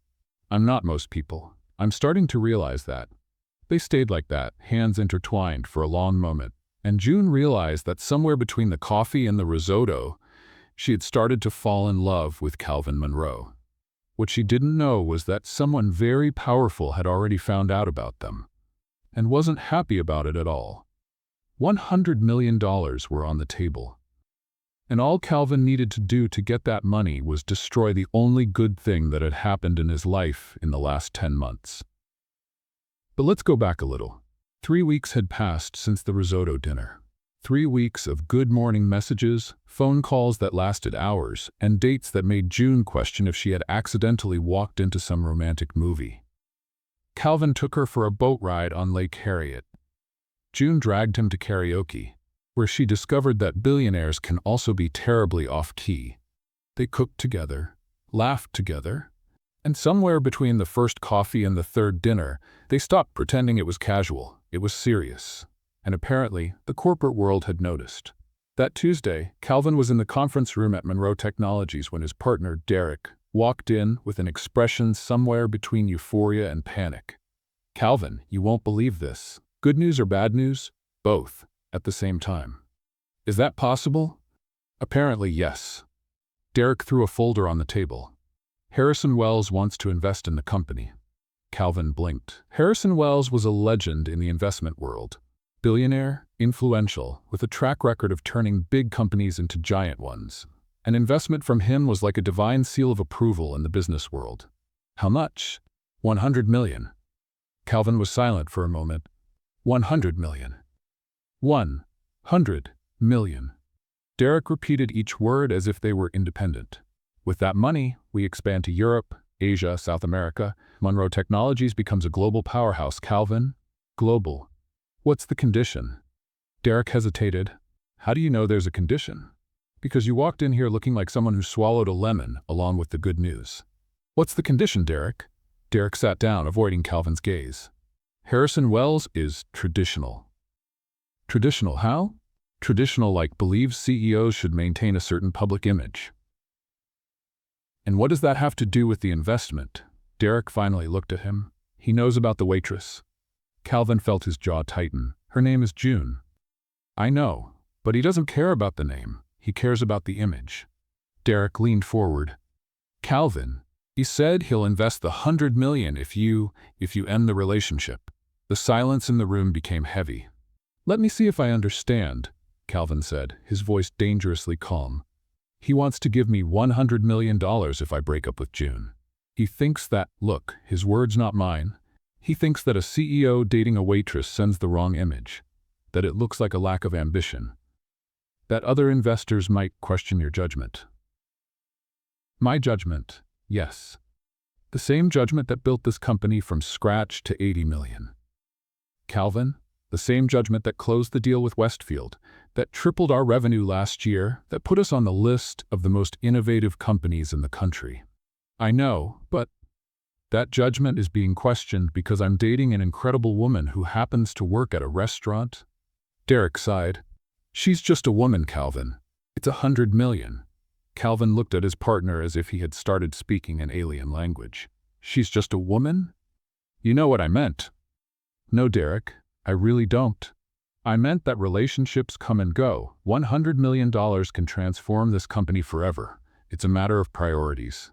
I'm not most people. I'm starting to realize that. They stayed like that, hands intertwined, for a long moment, and June realized that somewhere between the coffee and the risotto, she had started to fall in love with Calvin Monroe. What she didn't know was that someone very powerful had already found out about them, and wasn't happy about it at all. $100 million were on the table. And all Calvin needed to do to get that money was destroy the only good thing that had happened in his life in the last 10 months. But let's go back a little. 3 weeks had passed since the risotto dinner. 3 weeks of good morning messages, phone calls that lasted hours, and dates that made June question if she had accidentally walked into some romantic movie. Calvin took her for a boat ride on Lake Harriet. June dragged him to karaoke, where she discovered that billionaires can also be terribly off-key. They cooked together, laughed together, and somewhere between the first coffee and the third dinner, they stopped pretending it was casual. It was serious. And apparently, the corporate world had noticed. That Tuesday, Calvin was in the conference room at Monroe Technologies when his partner, Derek, walked in with an expression somewhere between euphoria and panic. Calvin, you won't believe this. Good news or bad news? Both, at the same time. Is that possible? Apparently, yes. Derek threw a folder on the table. Harrison Wells wants to invest in the company. Calvin blinked. Harrison Wells was a legend in the investment world. Billionaire, influential, with a track record of turning big companies into giant ones. An investment from him was like a divine seal of approval in the business world. How much? 100 million. Calvin was silent for a moment. 100 million. 100 million. Derek repeated each word as if they were independent. With that money, we expand to Europe, Asia, South America. Monroe Technologies becomes a global powerhouse. Calvin? Global. What's the condition? Derek hesitated. How do you know there's a condition? Because you walked in here looking like someone who swallowed a lemon along with the good news. What's the condition, Derek? Derek sat down, avoiding Calvin's gaze. Harrison Wells is traditional. Traditional how? Traditional like believes CEOs should maintain a certain public image. And what does that have to do with the investment? Derek finally looked at him. He knows about the waitress. Calvin felt his jaw tighten. Her name is June. I know, but he doesn't care about the name. He cares about the image. Derek leaned forward. Calvin, he said he'll invest the 100 million if you end the relationship. The silence in the room became heavy. Let me see if I understand, Calvin said, his voice dangerously calm. He wants to give me $100 million if I break up with June. He thinks that, look, his words not mine, he thinks that a CEO dating a waitress sends the wrong image, that it looks like a lack of ambition, that other investors might question your judgment. My judgment, yes. The same judgment that built this company from scratch to 80 million. Calvin, the same judgment that closed the deal with Westfield, that tripled our revenue last year, that put us on the list of the most innovative companies in the country. I know, but that judgment is being questioned because I'm dating an incredible woman who happens to work at a restaurant. Derek sighed. She's just a woman, Calvin. It's 100 million. Calvin looked at his partner as if he had started speaking an alien language. She's just a woman? You know what I meant. No, Derek, I really don't. I meant that relationships come and go. $100 million can transform this company forever. It's a matter of priorities.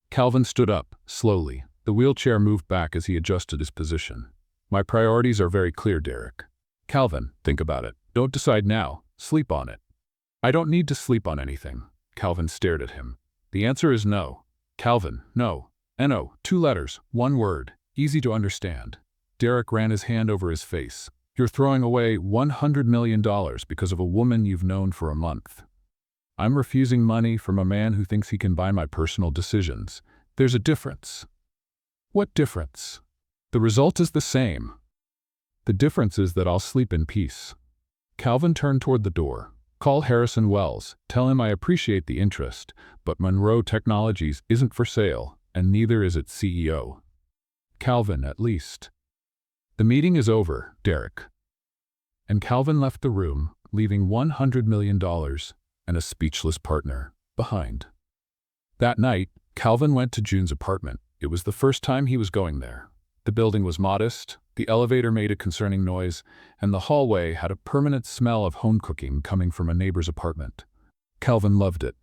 Calvin stood up, slowly. The wheelchair moved back as he adjusted his position. My priorities are very clear, Derek. Calvin, think about it. Don't decide now. Sleep on it. I don't need to sleep on anything. Calvin stared at him. The answer is no. Calvin, no. N-O, 2 letters, 1 word. Easy to understand. Derek ran his hand over his face. You're throwing away $100 million because of a woman you've known for a month. I'm refusing money from a man who thinks he can buy my personal decisions. There's a difference. What difference? The result is the same. The difference is that I'll sleep in peace. Calvin turned toward the door. Call Harrison Wells. Tell him I appreciate the interest, but Monroe Technologies isn't for sale, and neither is its CEO. Calvin, at least. The meeting is over, Derek. And Calvin left the room, leaving $100 million and a speechless partner behind. That night, Calvin went to June's apartment. It was the first time he was going there. The building was modest, the elevator made a concerning noise, and the hallway had a permanent smell of home cooking coming from a neighbor's apartment. Calvin loved it.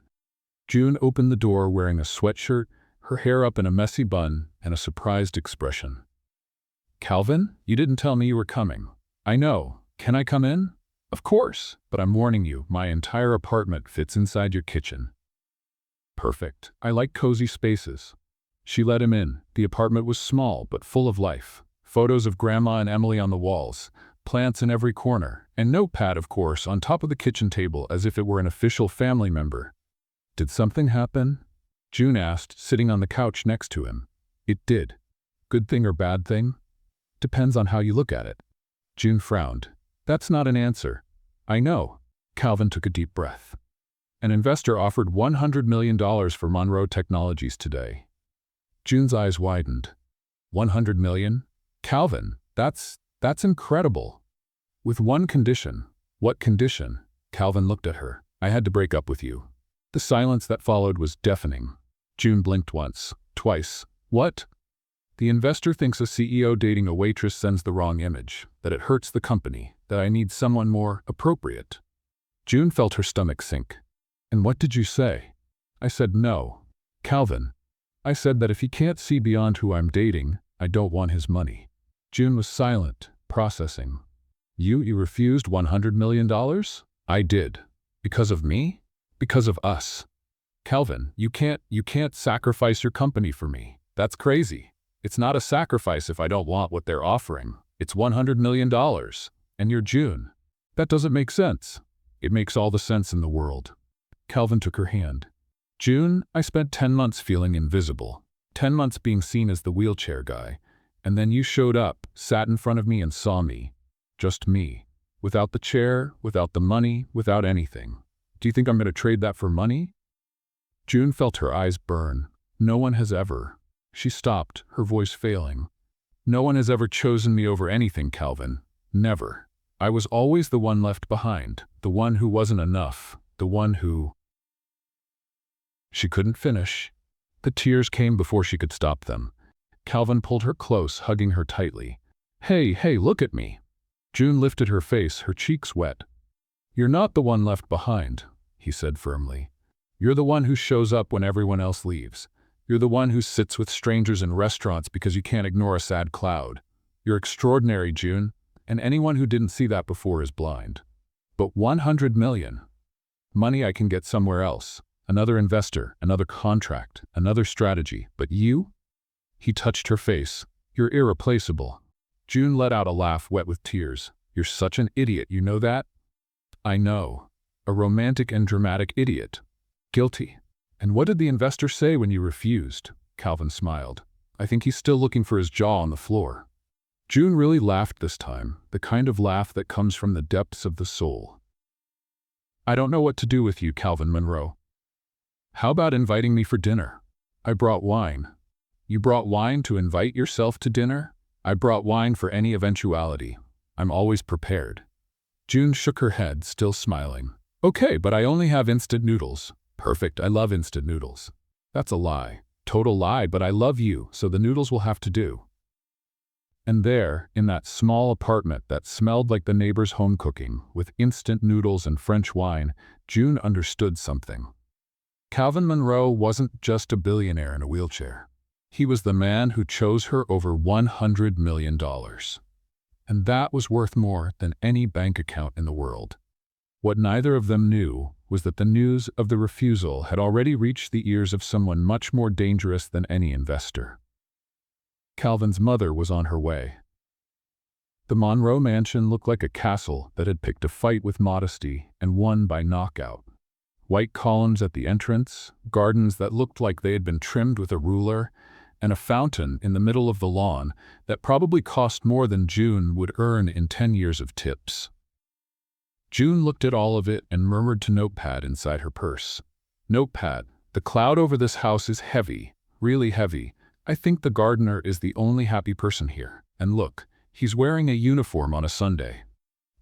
June opened the door wearing a sweatshirt, her hair up in a messy bun, and a surprised expression. Calvin, you didn't tell me you were coming. I know. Can I come in? Of course, but I'm warning you, my entire apartment fits inside your kitchen. Perfect. I like cozy spaces. She let him in. The apartment was small, but full of life. Photos of Grandma and Emily on the walls, plants in every corner, and notepad, of course, on top of the kitchen table as if it were an official family member. Did something happen? June asked, sitting on the couch next to him. It did. Good thing or bad thing? Depends on how you look at it. June frowned. That's not an answer. I know. Calvin took a deep breath. An investor offered $100 million for Monroe Technologies today. June's eyes widened. 100 million? Calvin, that's incredible. With one condition. What condition? Calvin looked at her. I had to break up with you. The silence that followed was deafening. June blinked once, twice. What? The investor thinks a CEO dating a waitress sends the wrong image, that it hurts the company, that I need someone more appropriate. June felt her stomach sink. And what did you say? I said no. Calvin, I said that if he can't see beyond who I'm dating, I don't want his money. June was silent, processing. You refused $100 million? I did. Because of me? Because of us. Calvin, you can't sacrifice your company for me. That's crazy. It's not a sacrifice if I don't want what they're offering. It's $100 million. And you're June. That doesn't make sense. It makes all the sense in the world. Calvin took her hand. June, I spent 10 months feeling invisible. 10 months being seen as the wheelchair guy. And then you showed up, sat in front of me and saw me. Just me. Without the chair, without the money, without anything. Do you think I'm going to trade that for money? June felt her eyes burn. No one has ever. She stopped, her voice failing. No one has ever chosen me over anything, Calvin. Never. I was always the one left behind, the one who wasn't enough, the one who… She couldn't finish. The tears came before she could stop them. Calvin pulled her close, hugging her tightly. Hey, look at me. June lifted her face, her cheeks wet. You're not the one left behind, he said firmly. You're the one who shows up when everyone else leaves. You're the one who sits with strangers in restaurants because you can't ignore a sad cloud. You're extraordinary, June, and anyone who didn't see that before is blind. But 100 million. Money I can get somewhere else. Another investor, another contract, another strategy. But you? He touched her face. You're irreplaceable. June let out a laugh wet with tears. You're such an idiot, you know that? I know. A romantic and dramatic idiot. Guilty. And what did the investor say when you refused? Calvin smiled. I think he's still looking for his jaw on the floor. June really laughed this time, the kind of laugh that comes from the depths of the soul. I don't know what to do with you, Calvin Monroe. How about inviting me for dinner? I brought wine. You brought wine to invite yourself to dinner? I brought wine for any eventuality. I'm always prepared. June shook her head, still smiling. Okay, but I only have instant noodles. Perfect, I love instant noodles. That's a lie. Total lie, but I love you, so the noodles will have to do. And there, in that small apartment that smelled like the neighbor's home cooking, with instant noodles and French wine, June understood something. Calvin Monroe wasn't just a billionaire in a wheelchair. He was the man who chose her over $100 million. And that was worth more than any bank account in the world. What neither of them knew was that the news of the refusal had already reached the ears of someone much more dangerous than any investor. Calvin's mother was on her way. The Monroe mansion looked like a castle that had picked a fight with modesty and won by knockout. White columns at the entrance, gardens that looked like they had been trimmed with a ruler, and a fountain in the middle of the lawn that probably cost more than June would earn in 10 years of tips. June looked at all of it and murmured to Notepad inside her purse. Notepad, the cloud over this house is heavy, really heavy. I think the gardener is the only happy person here. And look, he's wearing a uniform on a Sunday.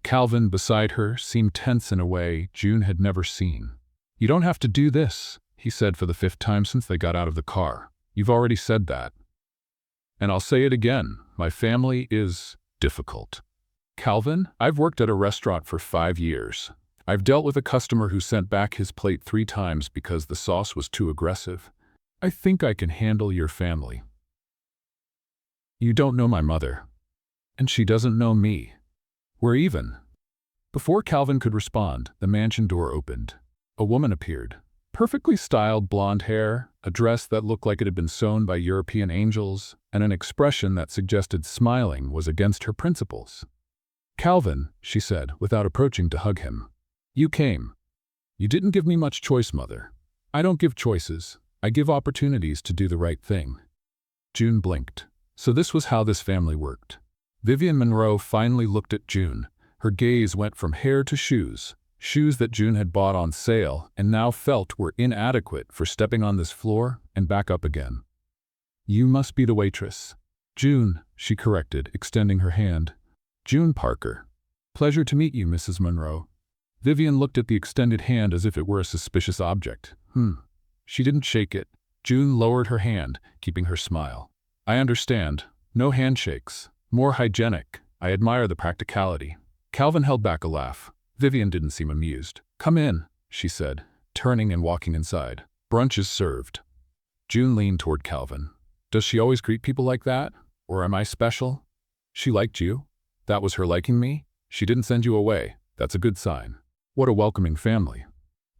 Calvin, beside her, seemed tense in a way June had never seen. You don't have to do this, he said for the 5th time since they got out of the car. You've already said that. And I'll say it again, my family is difficult. Calvin, I've worked at a restaurant for 5 years. I've dealt with a customer who sent back his plate 3 times because the sauce was too aggressive. I think I can handle your family. You don't know my mother. And she doesn't know me. We're even. Before Calvin could respond, the mansion door opened. A woman appeared. Perfectly styled blonde hair, a dress that looked like it had been sewn by European angels, and an expression that suggested smiling was against her principles. Calvin, she said, without approaching to hug him. You came. You didn't give me much choice, Mother. I don't give choices. I give opportunities to do the right thing. June blinked. So this was how this family worked. Vivian Monroe finally looked at June. Her gaze went from hair to shoes. Shoes that June had bought on sale and now felt were inadequate for stepping on this floor and back up again. You must be the waitress. June, she corrected, extending her hand. June Parker. Pleasure to meet you, Mrs. Monroe. Vivian looked at the extended hand as if it were a suspicious object. She didn't shake it. June lowered her hand, keeping her smile. I understand. No handshakes. More hygienic. I admire the practicality. Calvin held back a laugh. Vivian didn't seem amused. Come in, she said, turning and walking inside. Brunch is served. June leaned toward Calvin. Does she always greet people like that? Or am I special? She liked you. That was her liking me. She didn't send you away. That's a good sign. What a welcoming family.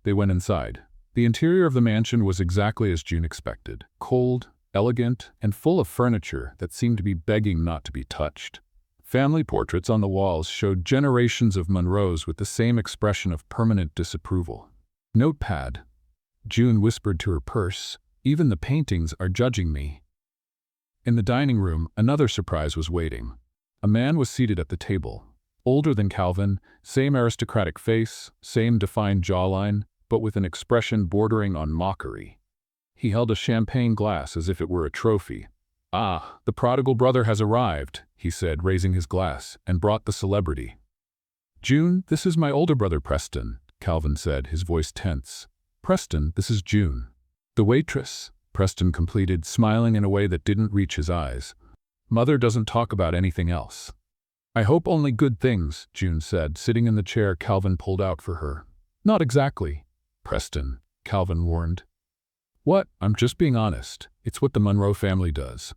They went inside. The interior of the mansion was exactly as June expected. Cold, elegant, and full of furniture that seemed to be begging not to be touched. Family portraits on the walls showed generations of Monroes with the same expression of permanent disapproval. Notepad. June whispered to her purse, even the paintings are judging me. In the dining room, another surprise was waiting. A man was seated at the table. Older than Calvin, same aristocratic face, same defined jawline, but with an expression bordering on mockery. He held a champagne glass as if it were a trophy. "Ah, the prodigal brother has arrived," he said, raising his glass, and brought the celebrity. "June, this is my older brother Preston," Calvin said, his voice tense. "Preston, this is June." "The waitress," Preston completed, smiling in a way that didn't reach his eyes. "Mother doesn't talk about anything else." "I hope only good things," June said, sitting in the chair Calvin pulled out for her. "Not exactly, Preston," Calvin warned. "What? I'm just being honest. It's what the Monroe family does."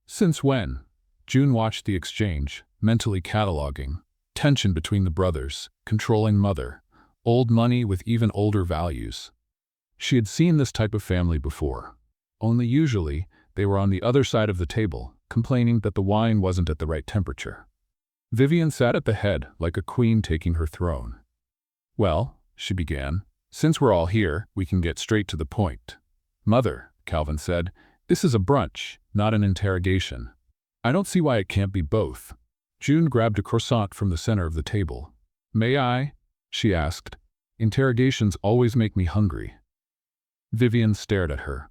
"Since when?" June watched the exchange, mentally cataloging. Tension between the brothers, controlling mother, old money with even older values. She had seen this type of family before. Only usually, they were on the other side of the table, complaining that the wine wasn't at the right temperature. Vivian sat at the head, like a queen taking her throne. "Well," she began, "since we're all here, we can get straight to the point." "Mother," Calvin said, "this is a brunch, not an interrogation." "I don't see why it can't be both." June grabbed a croissant from the center of the table. "May I?" she asked. "Interrogations always make me hungry." Vivian stared at her.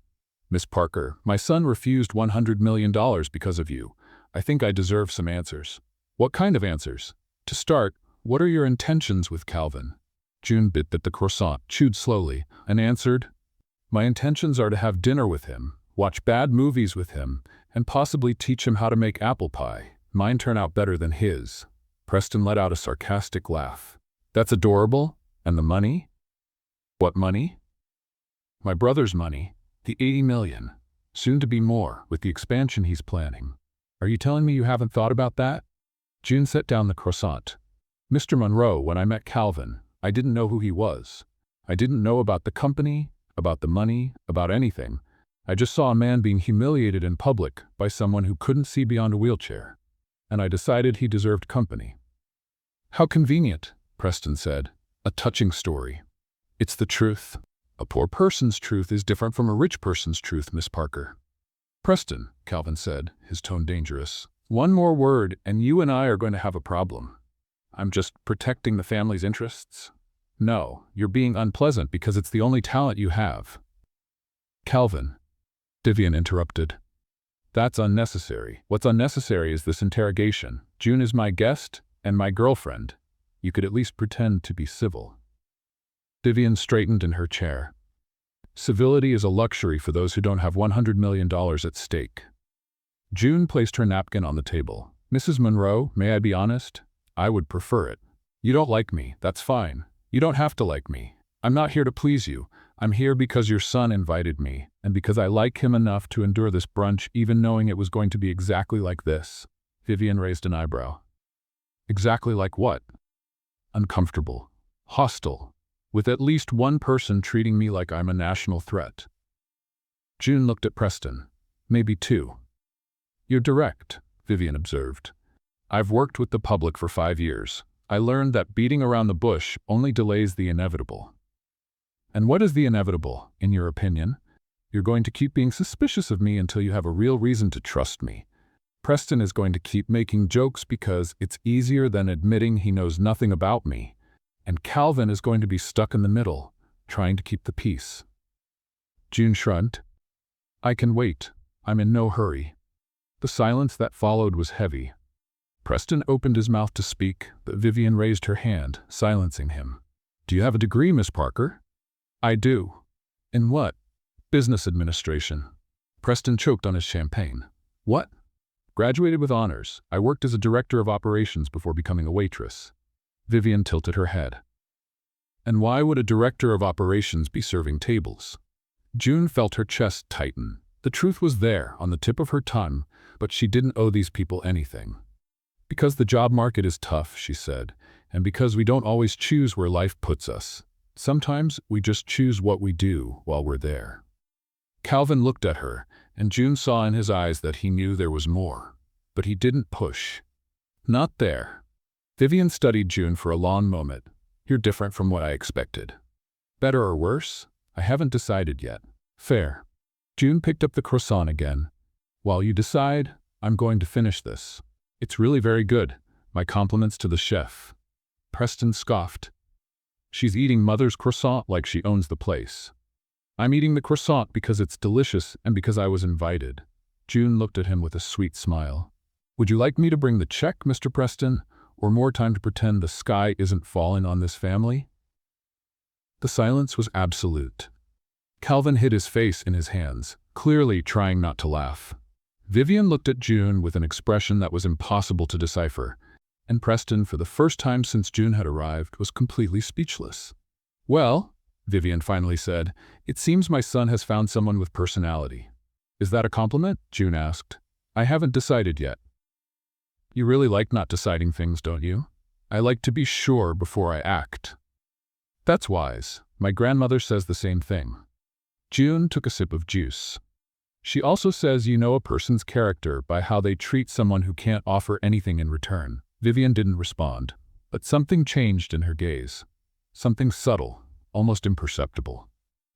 "Miss Parker, my son refused $100 million because of you. I think I deserve some answers." "What kind of answers?" "To start, what are your intentions with Calvin?" June bit at the croissant, chewed slowly, and answered, "My intentions are to have dinner with him, watch bad movies with him, and possibly teach him how to make apple pie. Mine turn out better than his." Preston let out a sarcastic laugh. "That's adorable. And the money?" "What money?" "My brother's money. The $80 million. Soon to be more, with the expansion he's planning." "Are you telling me you haven't thought about that?" June set down the croissant. "Mr. Monroe, when I met Calvin, I didn't know who he was. I didn't know about the company, about the money, about anything. I just saw a man being humiliated in public by someone who couldn't see beyond a wheelchair. And I decided he deserved company." "How convenient," Preston said. "A touching story." "It's the truth. A poor person's truth is different from a rich person's truth, Miss Parker." "Preston," Calvin said, his tone dangerous, "one more word and you and I are going to have a problem." "I'm just protecting the family's interests." "No, you're being unpleasant because it's the only talent you have." "Calvin," Vivian interrupted. "That's unnecessary. What's unnecessary is this interrogation. June is my guest and my girlfriend. You could at least pretend to be civil." Vivian straightened in her chair. "Civility is a luxury for those who don't have $100 million at stake." June placed her napkin on the table. "Mrs. Monroe, may I be honest? I would prefer it. You don't like me, that's fine. You don't have to like me. I'm not here to please you. I'm here because your son invited me, and because I like him enough to endure this brunch even knowing it was going to be exactly like this." Vivian raised an eyebrow. "Exactly like what?" "Uncomfortable. Hostile. With at least one person treating me like I'm a national threat." June looked at Preston. "Maybe two." "You're direct," Vivian observed. "I've worked with the public for 5 years. I learned that beating around the bush only delays the inevitable." "And what is the inevitable, in your opinion?" "You're going to keep being suspicious of me until you have a real reason to trust me. Preston is going to keep making jokes because it's easier than admitting he knows nothing about me. And Calvin is going to be stuck in the middle, trying to keep the peace." June shrugged. "I can wait. I'm in no hurry." The silence that followed was heavy. Preston opened his mouth to speak, but Vivian raised her hand, silencing him. "Do you have a degree, Miss Parker?" "I do." "In what?" "Business administration." Preston choked on his champagne. "What?" "Graduated with honors. I worked as a director of operations before becoming a waitress." Vivian tilted her head. "And why would a director of operations be serving tables?" June felt her chest tighten. The truth was there, on the tip of her tongue, but she didn't owe these people anything. Because the job market is tough, she said, and because we don't always choose where life puts us. Sometimes we just choose what we do while we're there. Calvin looked at her, and June saw in his eyes that he knew there was more. But he didn't push. Not there. Vivian studied June for a long moment. You're different from what I expected. Better or worse? I haven't decided yet. Fair. June picked up the croissant again. While you decide, I'm going to finish this. It's really very good. My compliments to the chef. Preston scoffed. She's eating Mother's croissant like she owns the place. I'm eating the croissant because it's delicious and because I was invited. June looked at him with a sweet smile. Would you like me to bring the check, Mr. Preston, or more time to pretend the sky isn't falling on this family? The silence was absolute. Calvin hid his face in his hands, clearly trying not to laugh. Vivian looked at June with an expression that was impossible to decipher, and Preston, for the first time since June had arrived, was completely speechless. Well, Vivian finally said, it seems my son has found someone with personality. Is that a compliment? June asked. I haven't decided yet. You really like not deciding things, don't you? I like to be sure before I act. That's wise. My grandmother says the same thing. June took a sip of juice. She also says you know a person's character by how they treat someone who can't offer anything in return. Vivian didn't respond, but something changed in her gaze. Something subtle, almost imperceptible.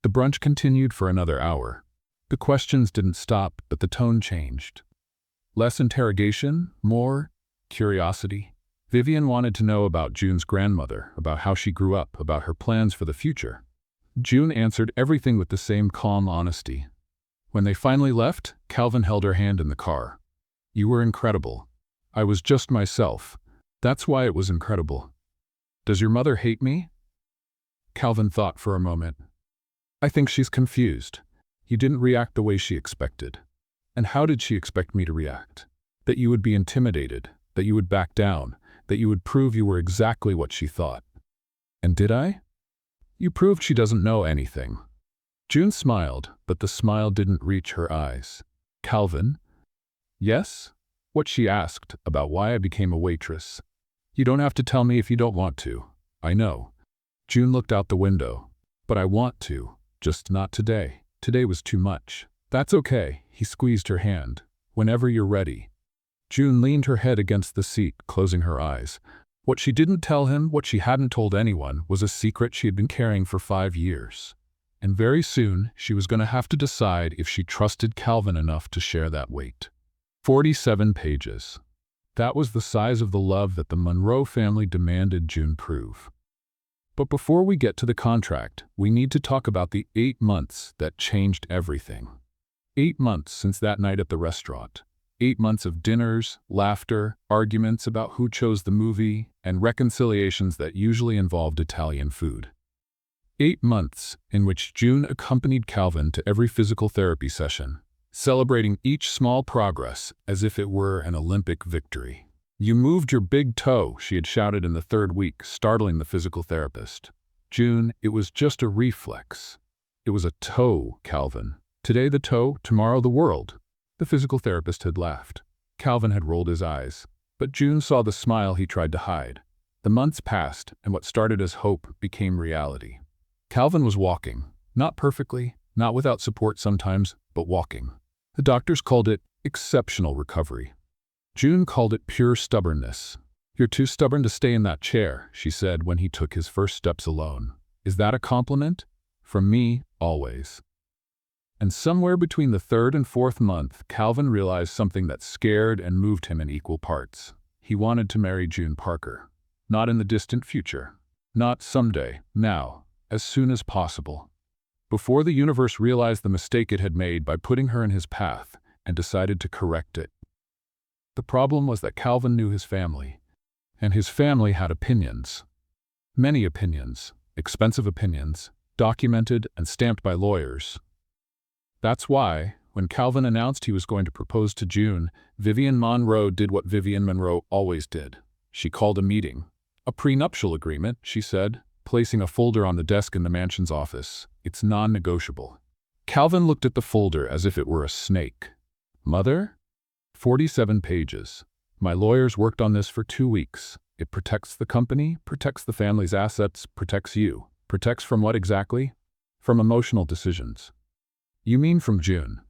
The brunch continued for another hour. The questions didn't stop, but the tone changed. Less interrogation, more curiosity. Vivian wanted to know about June's grandmother, about how she grew up, about her plans for the future. June answered everything with the same calm honesty. When they finally left, Calvin held her hand in the car. You were incredible. I was just myself. That's why it was incredible. Does your mother hate me? Calvin thought for a moment. I think she's confused. You didn't react the way she expected. And how did she expect me to react? That you would be intimidated, that you would back down, that you would prove you were exactly what she thought. And did I? You proved she doesn't know anything. June smiled, but the smile didn't reach her eyes. Calvin? Yes? What she asked, about why I became a waitress. You don't have to tell me if you don't want to. I know. June looked out the window. But I want to, just not today. Today was too much. That's okay, he squeezed her hand. Whenever you're ready. June leaned her head against the seat, closing her eyes. What she didn't tell him, what she hadn't told anyone, was a secret she had been carrying for 5 years. And very soon, she was going to have to decide if she trusted Calvin enough to share that weight. 47 pages. That was the size of the love that the Monroe family demanded June prove. But before we get to the contract, we need to talk about the 8 months that changed everything. 8 months since that night at the restaurant. 8 months of dinners, laughter, arguments about who chose the movie, and reconciliations that usually involved Italian food. 8 months in which June accompanied Calvin to every physical therapy session, celebrating each small progress as if it were an Olympic victory. You moved your big toe, she had shouted in the 3rd week, startling the physical therapist. June, it was just a reflex. It was a toe, Calvin. Today the toe, tomorrow the world. The physical therapist had laughed. Calvin had rolled his eyes. But June saw the smile he tried to hide. The months passed, and what started as hope became reality. Calvin was walking. Not perfectly, not without support sometimes, but walking. The doctors called it exceptional recovery. June called it pure stubbornness. You're too stubborn to stay in that chair, she said when he took his first steps alone. Is that a compliment? From me, always. And somewhere between the 3rd and 4th month, Calvin realized something that scared and moved him in equal parts. He wanted to marry June Parker. Not in the distant future. Not someday, now, as soon as possible. Before the universe realized the mistake it had made by putting her in his path and decided to correct it. The problem was that Calvin knew his family, and his family had opinions. Many opinions, expensive opinions, documented and stamped by lawyers. That's why, when Calvin announced he was going to propose to June, Vivian Monroe did what Vivian Monroe always did. She called a meeting. A prenuptial agreement, she said, placing a folder on the desk in the mansion's office. It's non-negotiable. Calvin looked at the folder as if it were a snake. Mother? 47 pages. My lawyers worked on this for 2 weeks. It protects the company, protects the family's assets, protects you. Protects from what exactly? From emotional decisions. You mean from June?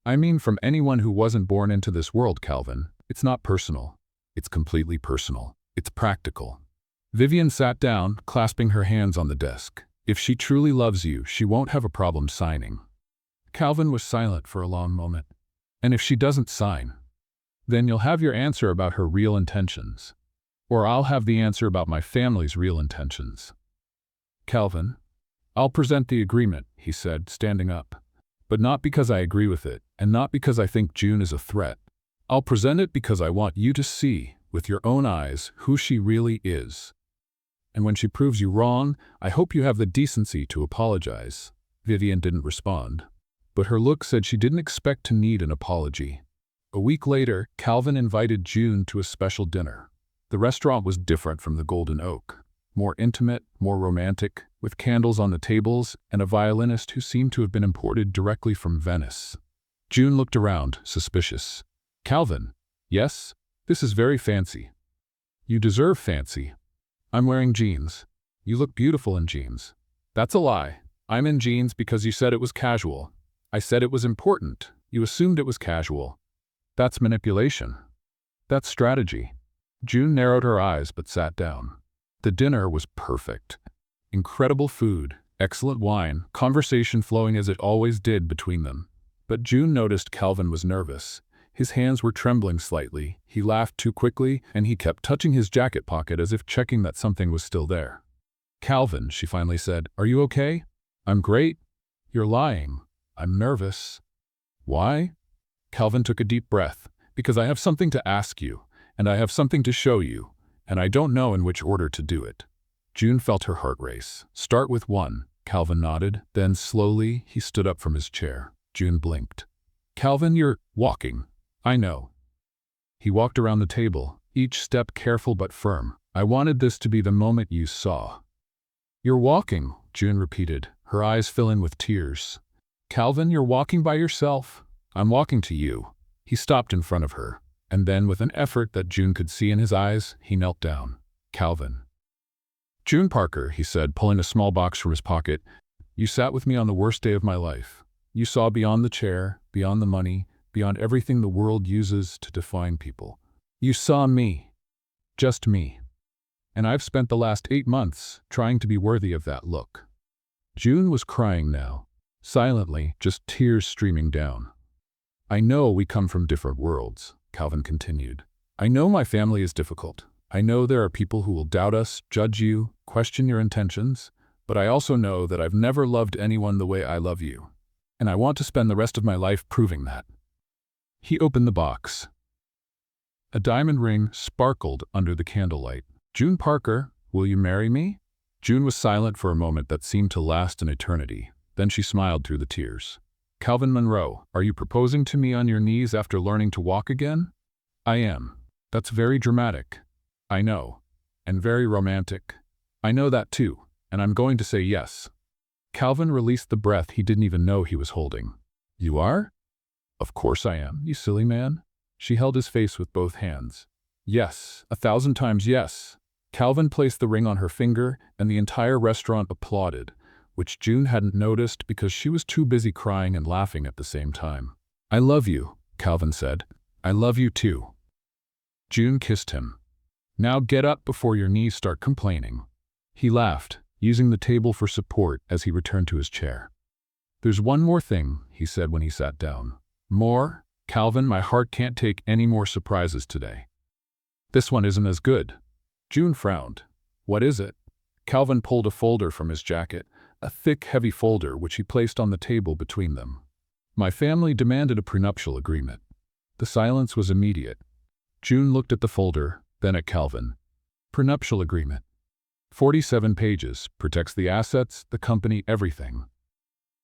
I mean from anyone who wasn't born into this world, Calvin. It's not personal. It's completely personal. It's practical. Vivian sat down, clasping her hands on the desk. If she truly loves you, she won't have a problem signing. Calvin was silent for a long moment. And if she doesn't sign, then you'll have your answer about her real intentions. Or I'll have the answer about my family's real intentions. Calvin, I'll present the agreement, he said, standing up. But not because I agree with it, and not because I think June is a threat. I'll present it because I want you to see, with your own eyes, who she really is. And when she proves you wrong, I hope you have the decency to apologize. Vivian didn't respond, but her look said she didn't expect to need an apology. A week later, Calvin invited June to a special dinner. The restaurant was different from the Golden Oak. More intimate, more romantic, with candles on the tables and a violinist who seemed to have been imported directly from Venice. June looked around, suspicious. Calvin, yes? This is very fancy. You deserve fancy. I'm wearing jeans. You look beautiful in jeans. That's a lie. I'm in jeans because you said it was casual. I said it was important. You assumed it was casual. That's manipulation. That's strategy. June narrowed her eyes but sat down. The dinner was perfect. Incredible food, excellent wine, conversation flowing as it always did between them. But June noticed Calvin was nervous. His hands were trembling slightly, he laughed too quickly, and he kept touching his jacket pocket as if checking that something was still there. Calvin, she finally said, are you okay? I'm great. You're lying. I'm nervous. Why? Calvin took a deep breath. Because I have something to ask you, and I have something to show you, and I don't know in which order to do it. June felt her heart race. Start with one. Calvin nodded. Then slowly, he stood up from his chair. June blinked. Calvin, you're walking. I know. He walked around the table, each step careful but firm. I wanted this to be the moment you saw. You're walking, June repeated, her eyes filling with tears. Calvin, you're walking by yourself. I'm walking to you. He stopped in front of her, and then with an effort that June could see in his eyes, he knelt down. Calvin. June Parker, he said, pulling a small box from his pocket. You sat with me on the worst day of my life. You saw beyond the chair, beyond the money, beyond everything the world uses to define people. You saw me. Just me. And I've spent the last 8 months trying to be worthy of that look. June was crying now, silently, just tears streaming down. I know we come from different worlds, Calvin continued. I know my family is difficult. I know there are people who will doubt us, judge you, question your intentions, but I also know that I've never loved anyone the way I love you. And I want to spend the rest of my life proving that. He opened the box. A diamond ring sparkled under the candlelight. June Parker, will you marry me? June was silent for a moment that seemed to last an eternity. Then she smiled through the tears. Calvin Monroe, are you proposing to me on your knees after learning to walk again? I am. That's very dramatic. I know. And very romantic. I know that too, and I'm going to say yes. Calvin released the breath he didn't even know he was holding. You are? Of course I am, you silly man. She held his face with both hands. Yes, 1,000 times yes. Calvin placed the ring on her finger, and the entire restaurant applauded, which June hadn't noticed because she was too busy crying and laughing at the same time. I love you, Calvin said. I love you too. June kissed him. Now get up before your knees start complaining. He laughed, using the table for support as he returned to his chair. There's one more thing, he said when he sat down. More? Calvin, my heart can't take any more surprises today. This one isn't as good. June frowned. What is it? Calvin pulled a folder from his jacket, a thick, heavy folder which he placed on the table between them. My family demanded a prenuptial agreement. The silence was immediate. June looked at the folder, then at Calvin. Prenuptial agreement. 47 pages, protects the assets, the company, everything.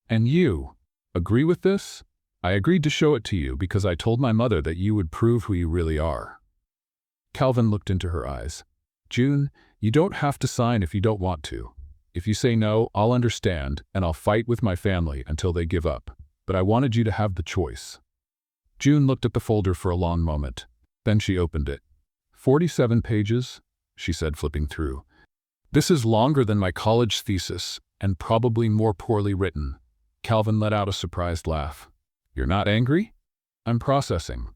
And you, agree with this? I agreed to show it to you because I told my mother that you would prove who you really are. Calvin looked into her eyes. June, you don't have to sign if you don't want to. If you say no, I'll understand, and I'll fight with my family until they give up. but I wanted you to have the choice. June looked at the folder for a long moment. Then she opened it. 47 pages, she said, flipping through. This is longer than my college thesis, and probably more poorly written. Calvin let out a surprised laugh. You're not angry? I'm processing.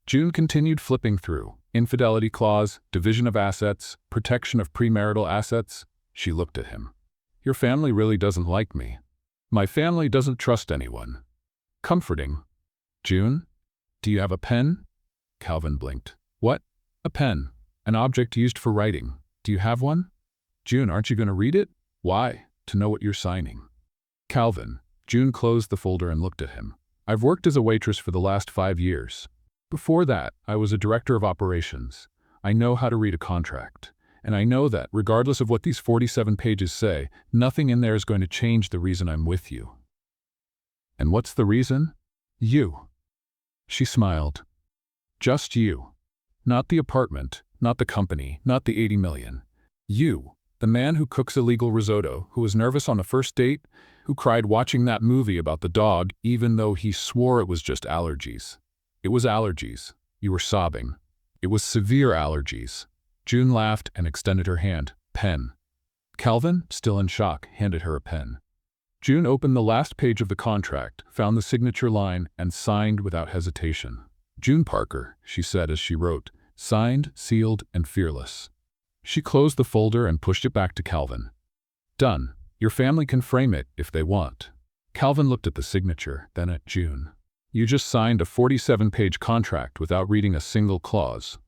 June continued flipping through. Infidelity clause, division of assets, protection of premarital assets. She looked at him. Your family really doesn't like me. My family doesn't trust anyone. Comforting. June, do you have a pen? Calvin blinked. What? A pen. An object used for writing. Do you have one? June, aren't you going to read it? Why? To know what you're signing. Calvin. June closed the folder and looked at him. I've worked as a waitress for the last 5 years. Before that, I was a director of operations. I know how to read a contract. And I know that, regardless of what these 47 pages say, nothing in there is going to change the reason I'm with you. And what's the reason? You. She smiled. Just you. Not the apartment, not the company, not the 80 million. You. The man who cooks illegal risotto, who was nervous on the first date, who cried watching that movie about the dog even though he swore it was just allergies. It was allergies. You were sobbing. It was severe allergies. June laughed and extended her hand. Pen. Calvin, still in shock, handed her a pen. June opened the last page of the contract, found the signature line, and signed without hesitation. June Parker, she said as she wrote, signed, sealed, and fearless. She closed the folder and pushed it back to Calvin. Done. Your family can frame it if they want. Calvin looked at the signature, then at June. You just signed a 47-page contract without reading a single clause.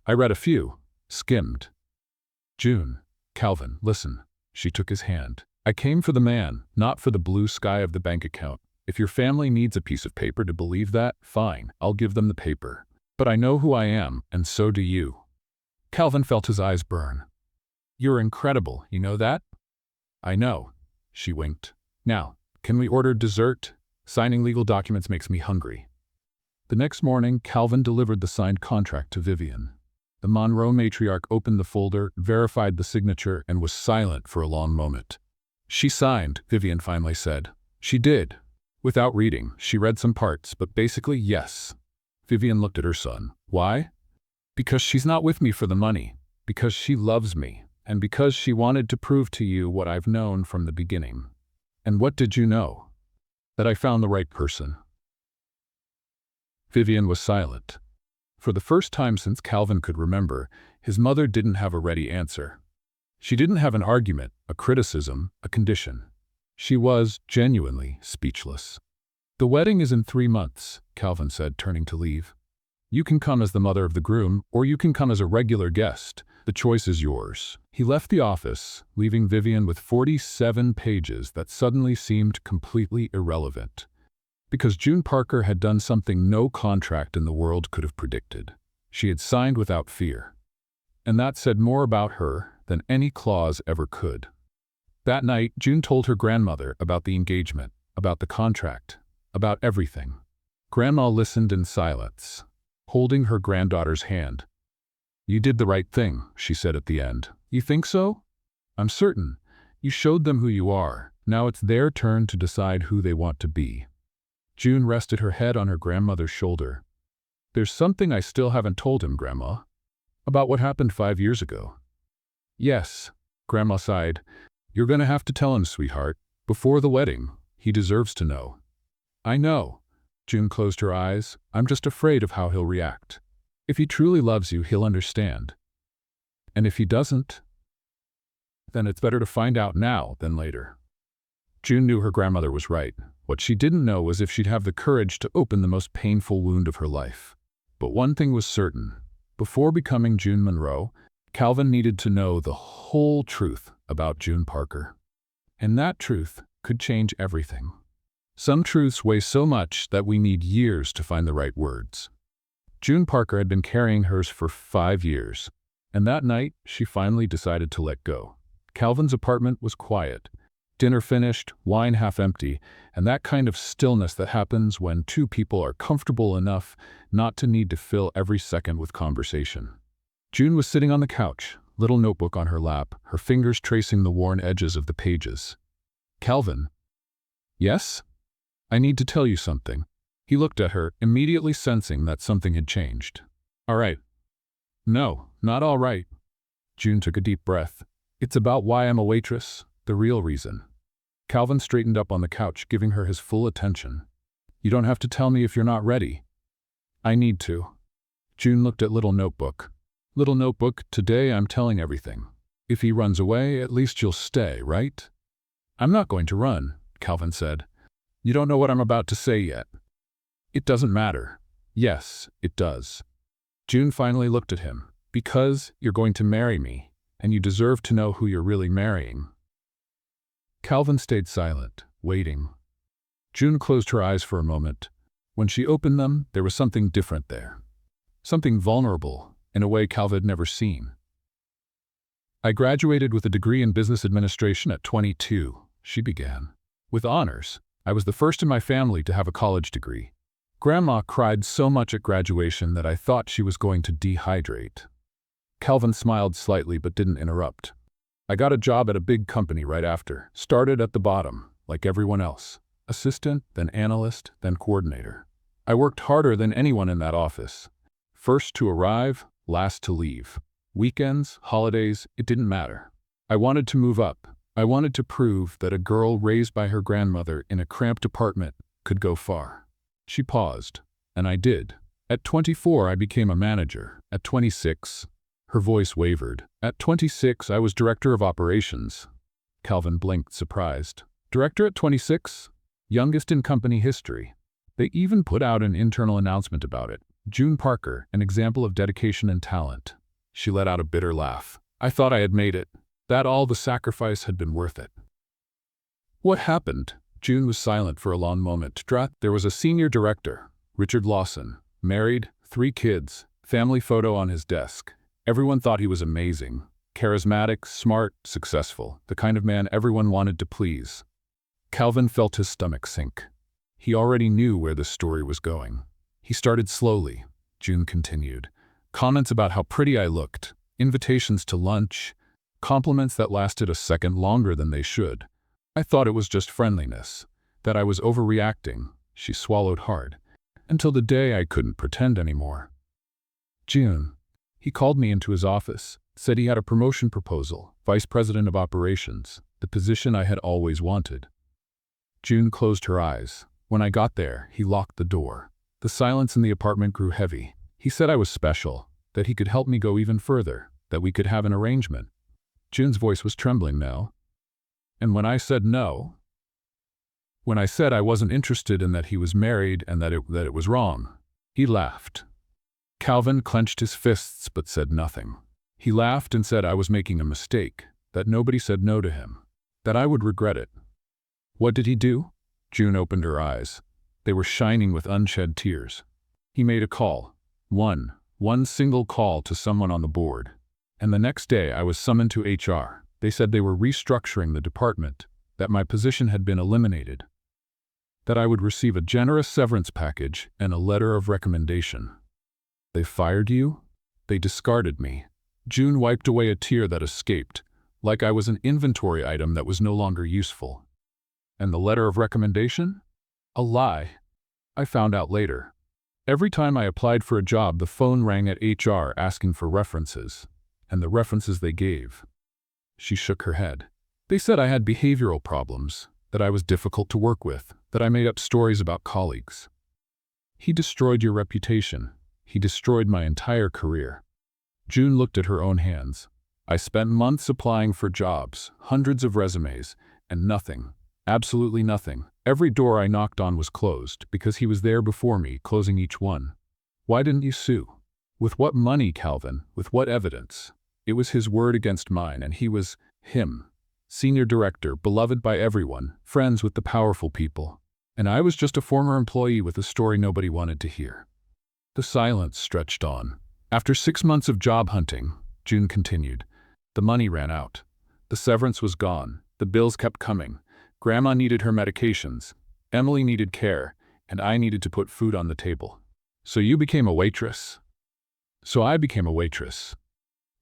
I read a few. Skimmed. June. Calvin, listen. She took his hand. I came for the man, not for the blue sky of the bank account. If your family needs a piece of paper to believe that, fine, I'll give them the paper. But I know who I am, and so do you. Calvin felt his eyes burn. You're incredible, you know that? I know. She winked. Now, can we order dessert? Signing legal documents makes me hungry. The next morning, Calvin delivered the signed contract to Vivian. The Monroe matriarch opened the folder, verified the signature, and was silent for a long moment. She signed, Vivian finally said. She did. Without reading, she read some parts, but basically yes. Vivian looked at her son. Why? Because she's not with me for the money. Because she loves me. And because she wanted to prove to you what I've known from the beginning. And what did you know? That I found the right person. Vivian was silent. For the first time since Calvin could remember, his mother didn't have a ready answer. She didn't have an argument, a criticism, a condition. She was, genuinely, speechless. The wedding is in 3 months, Calvin said, turning to leave. You can come as the mother of the groom, or you can come as a regular guest. The choice is yours. He left the office, leaving Vivian with 47 pages that suddenly seemed completely irrelevant. Because June Parker had done something no contract in the world could have predicted. She had signed without fear. And that said more about her than any clause ever could. That night, June told her grandmother about the engagement, about the contract, about everything. Grandma listened in silence, holding her granddaughter's hand. You did the right thing, she said at the end. You think so? I'm certain. You showed them who you are. Now it's their turn to decide who they want to be. June rested her head on her grandmother's shoulder. There's something I still haven't told him, Grandma. About what happened 5 years ago. Yes, Grandma sighed. You're going to have to tell him, sweetheart. Before the wedding. He deserves to know. I know. June closed her eyes. I'm just afraid of how he'll react. If he truly loves you, he'll understand. And if he doesn't, then it's better to find out now than later. June knew her grandmother was right. What she didn't know was if she'd have the courage to open the most painful wound of her life. But one thing was certain. Before becoming June Monroe, Calvin needed to know the whole truth about June Parker. And that truth could change everything. Some truths weigh so much that we need years to find the right words. June Parker had been carrying hers for 5 years, and that night she finally decided to let go. Calvin's apartment was quiet. Dinner finished, wine half empty, and that kind of stillness that happens when two people are comfortable enough not to need to fill every second with conversation. June was sitting on the couch, little notebook on her lap, her fingers tracing the worn edges of the pages. Calvin. Yes? I need to tell you something. He looked at her, immediately sensing that something had changed. All right. No, not all right. June took a deep breath. It's about why I'm a waitress, the real reason. Calvin straightened up on the couch, giving her his full attention. You don't have to tell me if you're not ready. I need to. June looked at Little Notebook. Little Notebook, today I'm telling everything. If he runs away, at least you'll stay, right? I'm not going to run, Calvin said. You don't know what I'm about to say yet. It doesn't matter. Yes, it does. June finally looked at him. Because you're going to marry me, and you deserve to know who you're really marrying. Calvin stayed silent, waiting. June closed her eyes for a moment. When she opened them, there was something different there. Something vulnerable, in a way Calvin had never seen. I graduated with a degree in business administration at 22, she began. With honors. I was the first in my family to have a college degree. Grandma cried so much at graduation that I thought she was going to dehydrate. Calvin smiled slightly but didn't interrupt. I got a job at a big company right after. Started at the bottom, like everyone else. Assistant, then analyst, then coordinator. I worked harder than anyone in that office. First to arrive, last to leave. Weekends, holidays, it didn't matter. I wanted to move up. I wanted to prove that a girl raised by her grandmother in a cramped apartment could go far. She paused, and I did. At 24, I became a manager. At 26, her voice wavered. At 26, I was director of operations. Calvin blinked, surprised. Director at 26? Youngest in company history. They even put out an internal announcement about it. June Parker, an example of dedication and talent. She let out a bitter laugh. I thought I had made it. That all the sacrifice had been worth it. What happened? June was silent for a long moment. There was a senior director, Richard Lawson, married, 3 kids, family photo on his desk. Everyone thought he was amazing, charismatic, smart, successful, the kind of man everyone wanted to please. Calvin felt his stomach sink. He already knew where the story was going. He started slowly, June continued. Comments about how pretty I looked, invitations to lunch, compliments that lasted a second longer than they should. I thought it was just friendliness, that I was overreacting, she swallowed hard, until the day I couldn't pretend anymore. June. He called me into his office, said he had a promotion proposal, vice president of operations, the position I had always wanted. June closed her eyes. When I got there, he locked the door. The silence in the apartment grew heavy. He said I was special, that he could help me go even further, that we could have an arrangement. June's voice was trembling now. And when I said no, when I said I wasn't interested and that he was married and that it was wrong, he laughed. Calvin clenched his fists but said nothing. He laughed and said I was making a mistake, that nobody said no to him, that I would regret it. What did he do? June opened her eyes. They were shining with unshed tears. He made a call. One single call to someone on the board. And the next day I was summoned to HR. They said they were restructuring the department, that my position had been eliminated, that I would receive a generous severance package and a letter of recommendation. They fired you? They discarded me. June wiped away a tear that escaped, like I was an inventory item that was no longer useful. And the letter of recommendation? A lie. I found out later. Every time I applied for a job, the phone rang at HR asking for references, and the references they gave. She shook her head. They said I had behavioral problems, that I was difficult to work with, that I made up stories about colleagues. He destroyed your reputation. He destroyed my entire career. June looked at her own hands. I spent months applying for jobs, hundreds of resumes, and nothing, absolutely nothing. Every door I knocked on was closed because he was there before me, closing each one. Why didn't you sue? With what money, Calvin? With what evidence? It was his word against mine, and he was him. Senior director, beloved by everyone, friends with the powerful people. And I was just a former employee with a story nobody wanted to hear. The silence stretched on. After 6 months of job hunting, June continued, the money ran out. The severance was gone. The bills kept coming. Grandma needed her medications. Emily needed care, and I needed to put food on the table. So you became a waitress? So I became a waitress.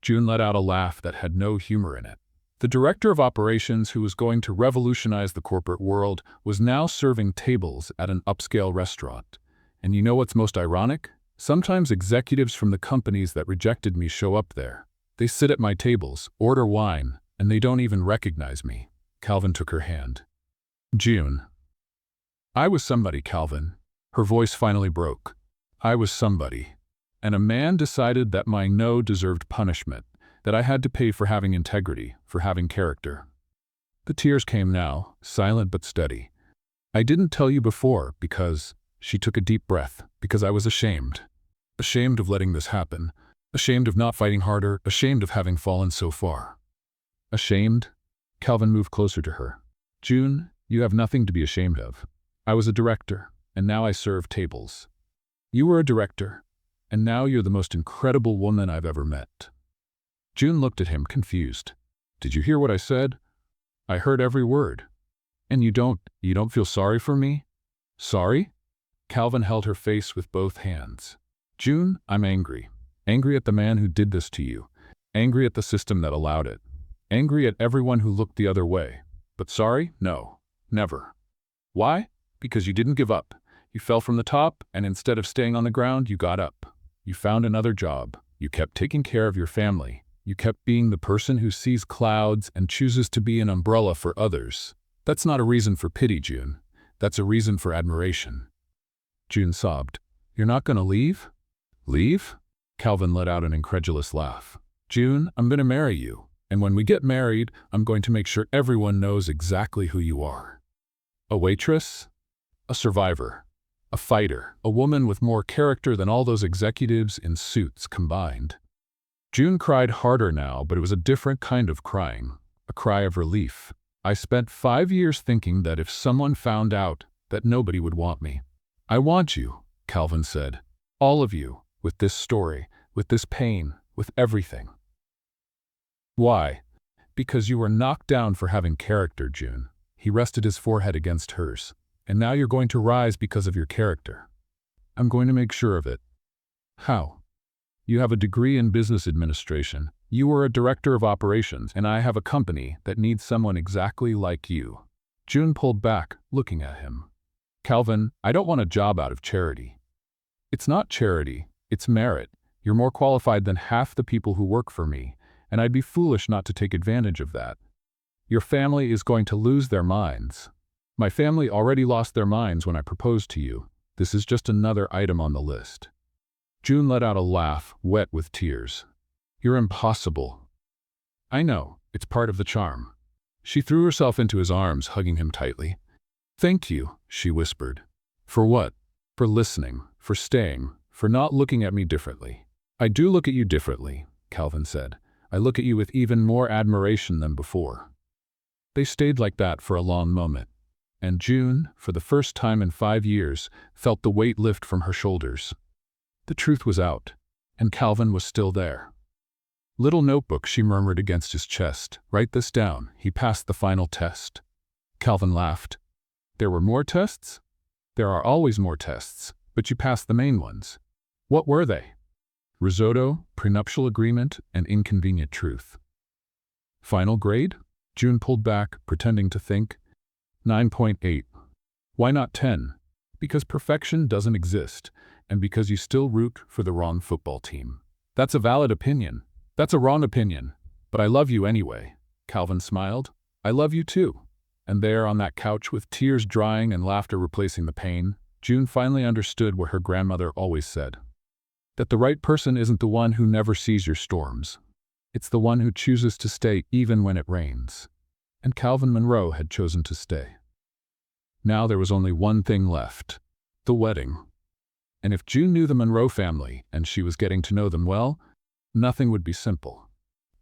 June let out a laugh that had no humor in it. The director of operations who was going to revolutionize the corporate world was now serving tables at an upscale restaurant. And you know what's most ironic? Sometimes executives from the companies that rejected me show up there. They sit at my tables, order wine, and they don't even recognize me. Calvin took her hand. June. I was somebody, Calvin. Her voice finally broke. I was somebody. And a man decided that my no deserved punishment, that I had to pay for having integrity, for having character. The tears came now, silent but steady. I didn't tell you before because, she took a deep breath, because I was ashamed. Ashamed of letting this happen. Ashamed of not fighting harder, ashamed of having fallen so far. Ashamed? Calvin moved closer to her. June, you have nothing to be ashamed of. I was a director, and now I serve tables. You were a director, and now you're the most incredible woman I've ever met. June looked at him, confused. Did you hear what I said? I heard every word. And you don't feel sorry for me? Sorry? Calvin held her face with both hands. June, I'm angry. Angry at the man who did this to you. Angry at the system that allowed it. Angry at everyone who looked the other way. But sorry? No. Never. Why? Because you didn't give up. You fell from the top, and instead of staying on the ground, you got up. You found another job. You kept taking care of your family. You kept being the person who sees clouds and chooses to be an umbrella for others. That's not a reason for pity, June. That's a reason for admiration. June sobbed. You're not going to leave? Leave? Calvin let out an incredulous laugh. June, I'm going to marry you. And when we get married, I'm going to make sure everyone knows exactly who you are. A waitress? A survivor. A fighter. A woman with more character than all those executives in suits combined. June cried harder now, but it was a different kind of crying. A cry of relief. I spent 5 years thinking that if someone found out, that nobody would want me. I want you, Calvin said. All of you, with this story, with this pain, with everything. Why? Because you were knocked down for having character, June. He rested his forehead against hers. And now you're going to rise because of your character. I'm going to make sure of it. How? You have a degree in business administration. You were a director of operations, and I have a company that needs someone exactly like you. June pulled back, looking at him. Calvin, I don't want a job out of charity. It's not charity, it's merit. You're more qualified than half the people who work for me, and I'd be foolish not to take advantage of that. Your family is going to lose their minds. My family already lost their minds when I proposed to you. This is just another item on the list. June let out a laugh, wet with tears. You're impossible. I know, it's part of the charm. She threw herself into his arms, hugging him tightly. Thank you, she whispered. For what? For listening, for staying, for not looking at me differently. I do look at you differently, Calvin said. I look at you with even more admiration than before. They stayed like that for a long moment. And June, for the first time in 5 years, felt the weight lift from her shoulders. The truth was out, and Calvin was still there. Little notebook, she murmured against his chest. Write this down. He passed the final test. Calvin laughed. There were more tests? There are always more tests, but you passed the main ones. What were they? Risotto, prenuptial agreement, and inconvenient truth. Final grade? June pulled back, pretending to think. 9.8. Why not 10? Because perfection doesn't exist, and because you still root for the wrong football team. That's a valid opinion. That's a wrong opinion. But I love you anyway. Calvin smiled. I love you too. And there on that couch with tears drying and laughter replacing the pain, June finally understood what her grandmother always said. That the right person isn't the one who never sees your storms. It's the one who chooses to stay even when it rains. And Calvin Monroe had chosen to stay. Now there was only one thing left. The wedding. And if June knew the Monroe family, and she was getting to know them well, nothing would be simple.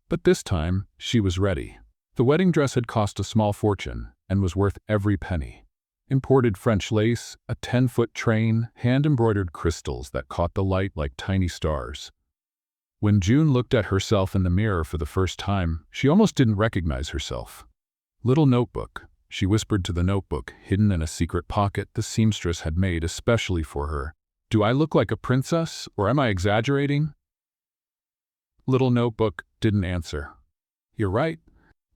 But this time, she was ready. The wedding dress had cost a small fortune, and was worth every penny. Imported French lace, a 10-foot train, hand-embroidered crystals that caught the light like tiny stars. When June looked at herself in the mirror for the first time, she almost didn't recognize herself. Little notebook, she whispered to the notebook, hidden in a secret pocket the seamstress had made especially for her. Do I look like a princess, or am I exaggerating? Little notebook didn't answer. You're right.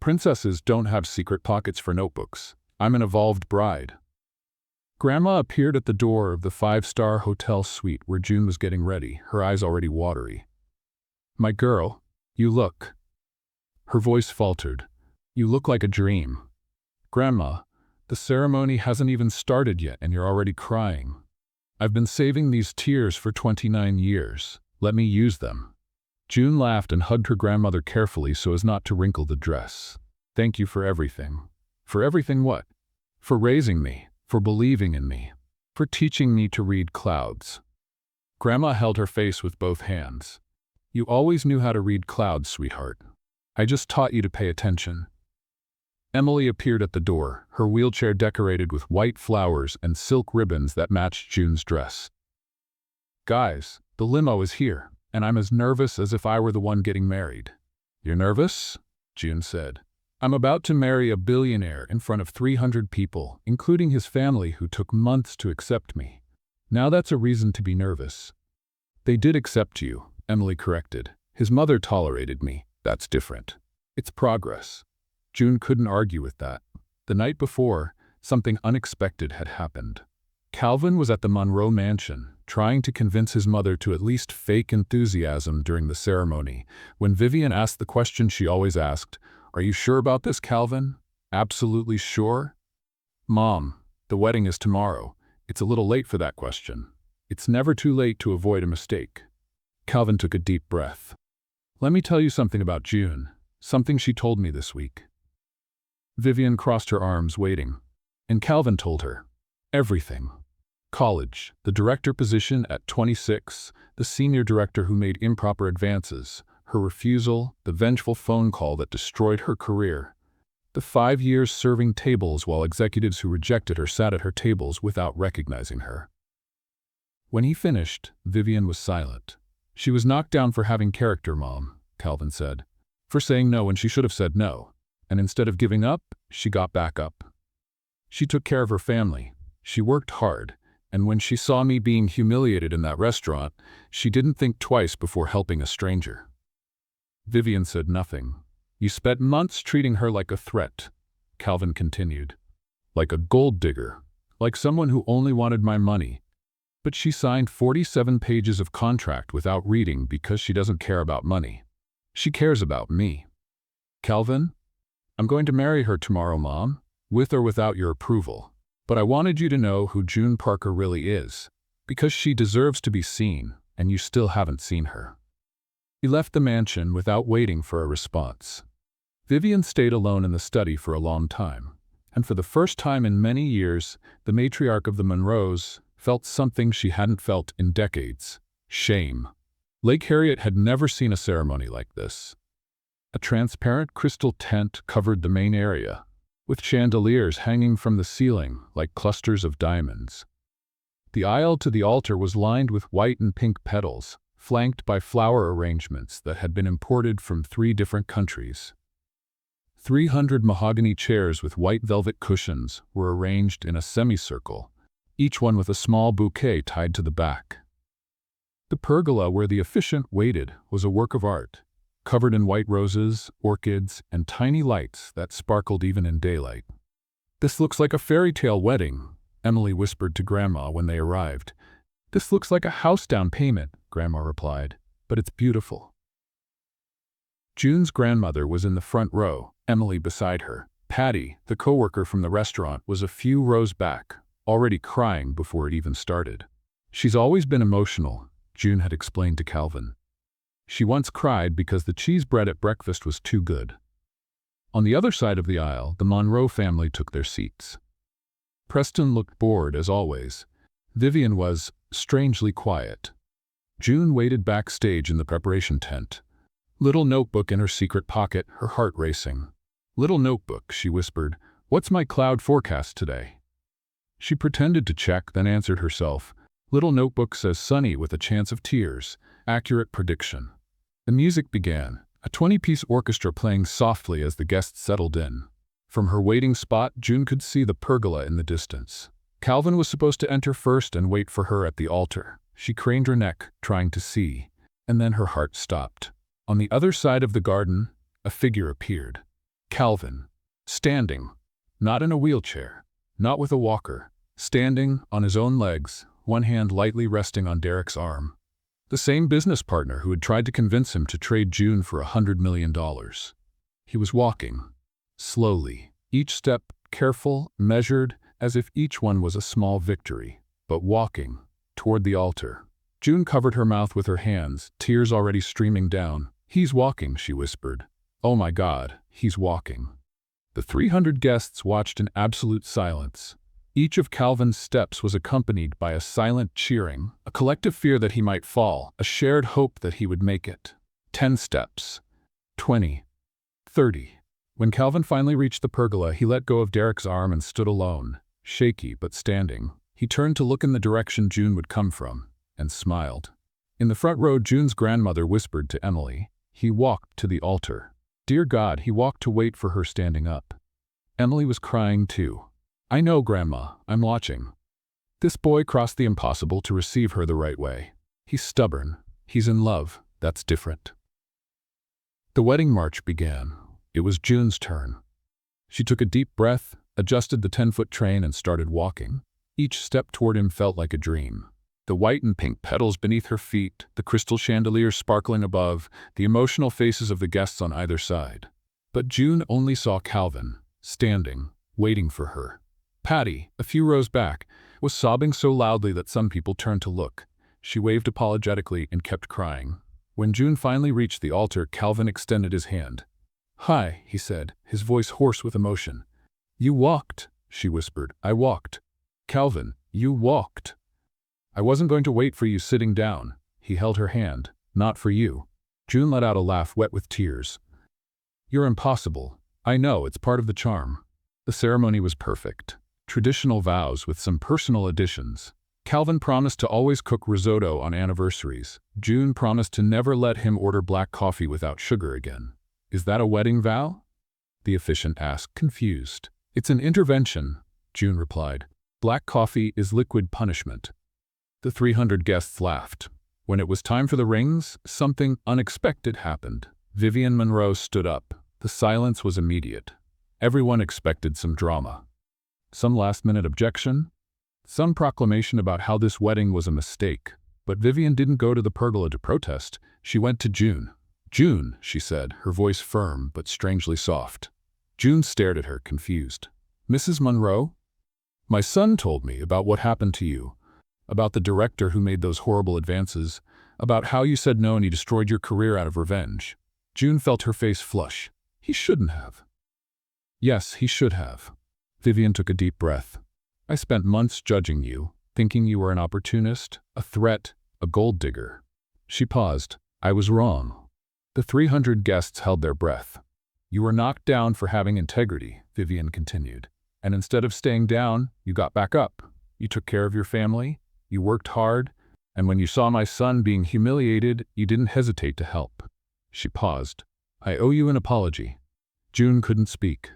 Princesses don't have secret pockets for notebooks. I'm an evolved bride. Grandma appeared at the door of the five-star hotel suite where June was getting ready, her eyes already watery. My girl, you look. Her voice faltered. You look like a dream. Grandma, the ceremony hasn't even started yet and you're already crying. I've been saving these tears for 29 years. Let me use them. June laughed and hugged her grandmother carefully so as not to wrinkle the dress. Thank you for everything. For everything what? For raising me, for believing in me, for teaching me to read clouds. Grandma held her face with both hands. You always knew how to read clouds, sweetheart. I just taught you to pay attention. Emily appeared at the door, her wheelchair decorated with white flowers and silk ribbons that matched June's dress. Guys, the limo is here, and I'm as nervous as if I were the one getting married. You're nervous? June said. I'm about to marry a billionaire in front of 300 people, including his family who took months to accept me. Now that's a reason to be nervous. They did accept you, Emily corrected. His mother tolerated me. That's different. It's progress. June couldn't argue with that. The night before, something unexpected had happened. Calvin was at the Monroe mansion, trying to convince his mother to at least fake enthusiasm during the ceremony, when Vivian asked the question she always asked, Are you sure about this, Calvin? Absolutely sure? Mom, the wedding is tomorrow. It's a little late for that question. It's never too late to avoid a mistake. Calvin took a deep breath. Let me tell you something about June, something she told me this week. Vivian crossed her arms, waiting, and Calvin told her. Everything. College, the director position at 26, the senior director who made improper advances, her refusal, the vengeful phone call that destroyed her career, the 5 years serving tables while executives who rejected her sat at her tables without recognizing her. When he finished, Vivian was silent. She was knocked down for having character, Mom, Calvin said, for saying no when she should have said no. And instead of giving up, she got back up. She took care of her family. She worked hard, and when she saw me being humiliated in that restaurant, she didn't think twice before helping a stranger. Vivian said nothing. You spent months treating her like a threat, Calvin continued. Like a gold digger, like someone who only wanted my money. But she signed 47 pages of contract without reading because she doesn't care about money. She cares about me. Calvin? I'm going to marry her tomorrow, Mom, with or without your approval. But I wanted you to know who June Parker really is, because she deserves to be seen, and you still haven't seen her. He left the mansion without waiting for a response. Vivian stayed alone in the study for a long time, and for the first time in many years, the matriarch of the Monroes felt something she hadn't felt in decades: shame. Lake Harriet had never seen a ceremony like this. A transparent crystal tent covered the main area, with chandeliers hanging from the ceiling like clusters of diamonds. The aisle to the altar was lined with white and pink petals, flanked by flower arrangements that had been imported from 3 different countries. 300 mahogany chairs with white velvet cushions were arranged in a semicircle, each one with a small bouquet tied to the back. The pergola where the officiant waited was a work of art, covered in white roses, orchids, and tiny lights that sparkled even in daylight. This looks like a fairy tale wedding, Emily whispered to Grandma when they arrived. This looks like a house down payment, Grandma replied, but it's beautiful. June's grandmother was in the front row, Emily beside her. Patty, the coworker from the restaurant, was a few rows back, already crying before it even started. She's always been emotional, June had explained to Calvin. She once cried because the cheese bread at breakfast was too good. On the other side of the aisle, the Monroe family took their seats. Preston looked bored as always. Vivian was strangely quiet. June waited backstage in the preparation tent, little notebook in her secret pocket, her heart racing. Little notebook, she whispered, what's my cloud forecast today? She pretended to check, then answered herself. Little notebook says sunny with a chance of tears. Accurate prediction. The music began, a 20-piece orchestra playing softly as the guests settled in. From her waiting spot, June could see the pergola in the distance. Calvin was supposed to enter first and wait for her at the altar. She craned her neck, trying to see, and then her heart stopped. On the other side of the garden, a figure appeared. Calvin. Standing. Not in a wheelchair. Not with a walker. Standing, on his own legs, one hand lightly resting on Derek's arm. The same business partner who had tried to convince him to trade June for $100 million. He was walking. Slowly. Each step careful, measured, as if each one was a small victory. But walking. Toward the altar. June covered her mouth with her hands, tears already streaming down. "He's walking," she whispered. "Oh my God, he's walking." The 300 guests watched in absolute silence. Each of Calvin's steps was accompanied by a silent cheering, a collective fear that he might fall, a shared hope that he would make it. 10 steps. 20. 30. When Calvin finally reached the pergola, he let go of Derek's arm and stood alone, shaky but standing. He turned to look in the direction June would come from, and smiled. In the front row, June's grandmother whispered to Emily. He walked to the altar. Dear God, he walked to wait for her standing up. Emily was crying too. "I know, Grandma, I'm watching." This boy crossed the impossible to receive her the right way. He's stubborn. He's in love. That's different. The wedding march began. It was June's turn. She took a deep breath, adjusted the 10-foot train, and started walking. Each step toward him felt like a dream. The white and pink petals beneath her feet, the crystal chandeliers sparkling above, the emotional faces of the guests on either side. But June only saw Calvin, standing, waiting for her. Patty, a few rows back, was sobbing so loudly that some people turned to look. She waved apologetically and kept crying. When June finally reached the altar, Calvin extended his hand. "Hi," he said, his voice hoarse with emotion. "You walked," she whispered. "I walked." "Calvin, you walked." "I wasn't going to wait for you sitting down." He held her hand. "Not for you." June let out a laugh wet with tears. "You're impossible. I know, it's part of the charm." The ceremony was perfect. Traditional vows with some personal additions. Calvin promised to always cook risotto on anniversaries. June promised to never let him order black coffee without sugar again. "Is that a wedding vow?" the officiant asked, confused. "It's an intervention," June replied. "Black coffee is liquid punishment." The 300 guests laughed. When it was time for the rings, something unexpected happened. Vivian Monroe stood up. The silence was immediate. Everyone expected some drama. Some last-minute objection? Some proclamation about how this wedding was a mistake. But Vivian didn't go to the pergola to protest. She went to June. "June," she said, her voice firm but strangely soft. June stared at her, confused. "Mrs. Monroe? My son told me about what happened to you, about the director who made those horrible advances, about how you said no and he destroyed your career out of revenge." June felt her face flush. "He shouldn't have." "Yes, he should have." Vivian took a deep breath. "I spent months judging you, thinking you were an opportunist, a threat, a gold digger." She paused. "I was wrong." The 300 guests held their breath. "You were knocked down for having integrity," Vivian continued. "And instead of staying down, you got back up. You took care of your family, you worked hard, and when you saw my son being humiliated, you didn't hesitate to help." She paused. "I owe you an apology." June couldn't speak.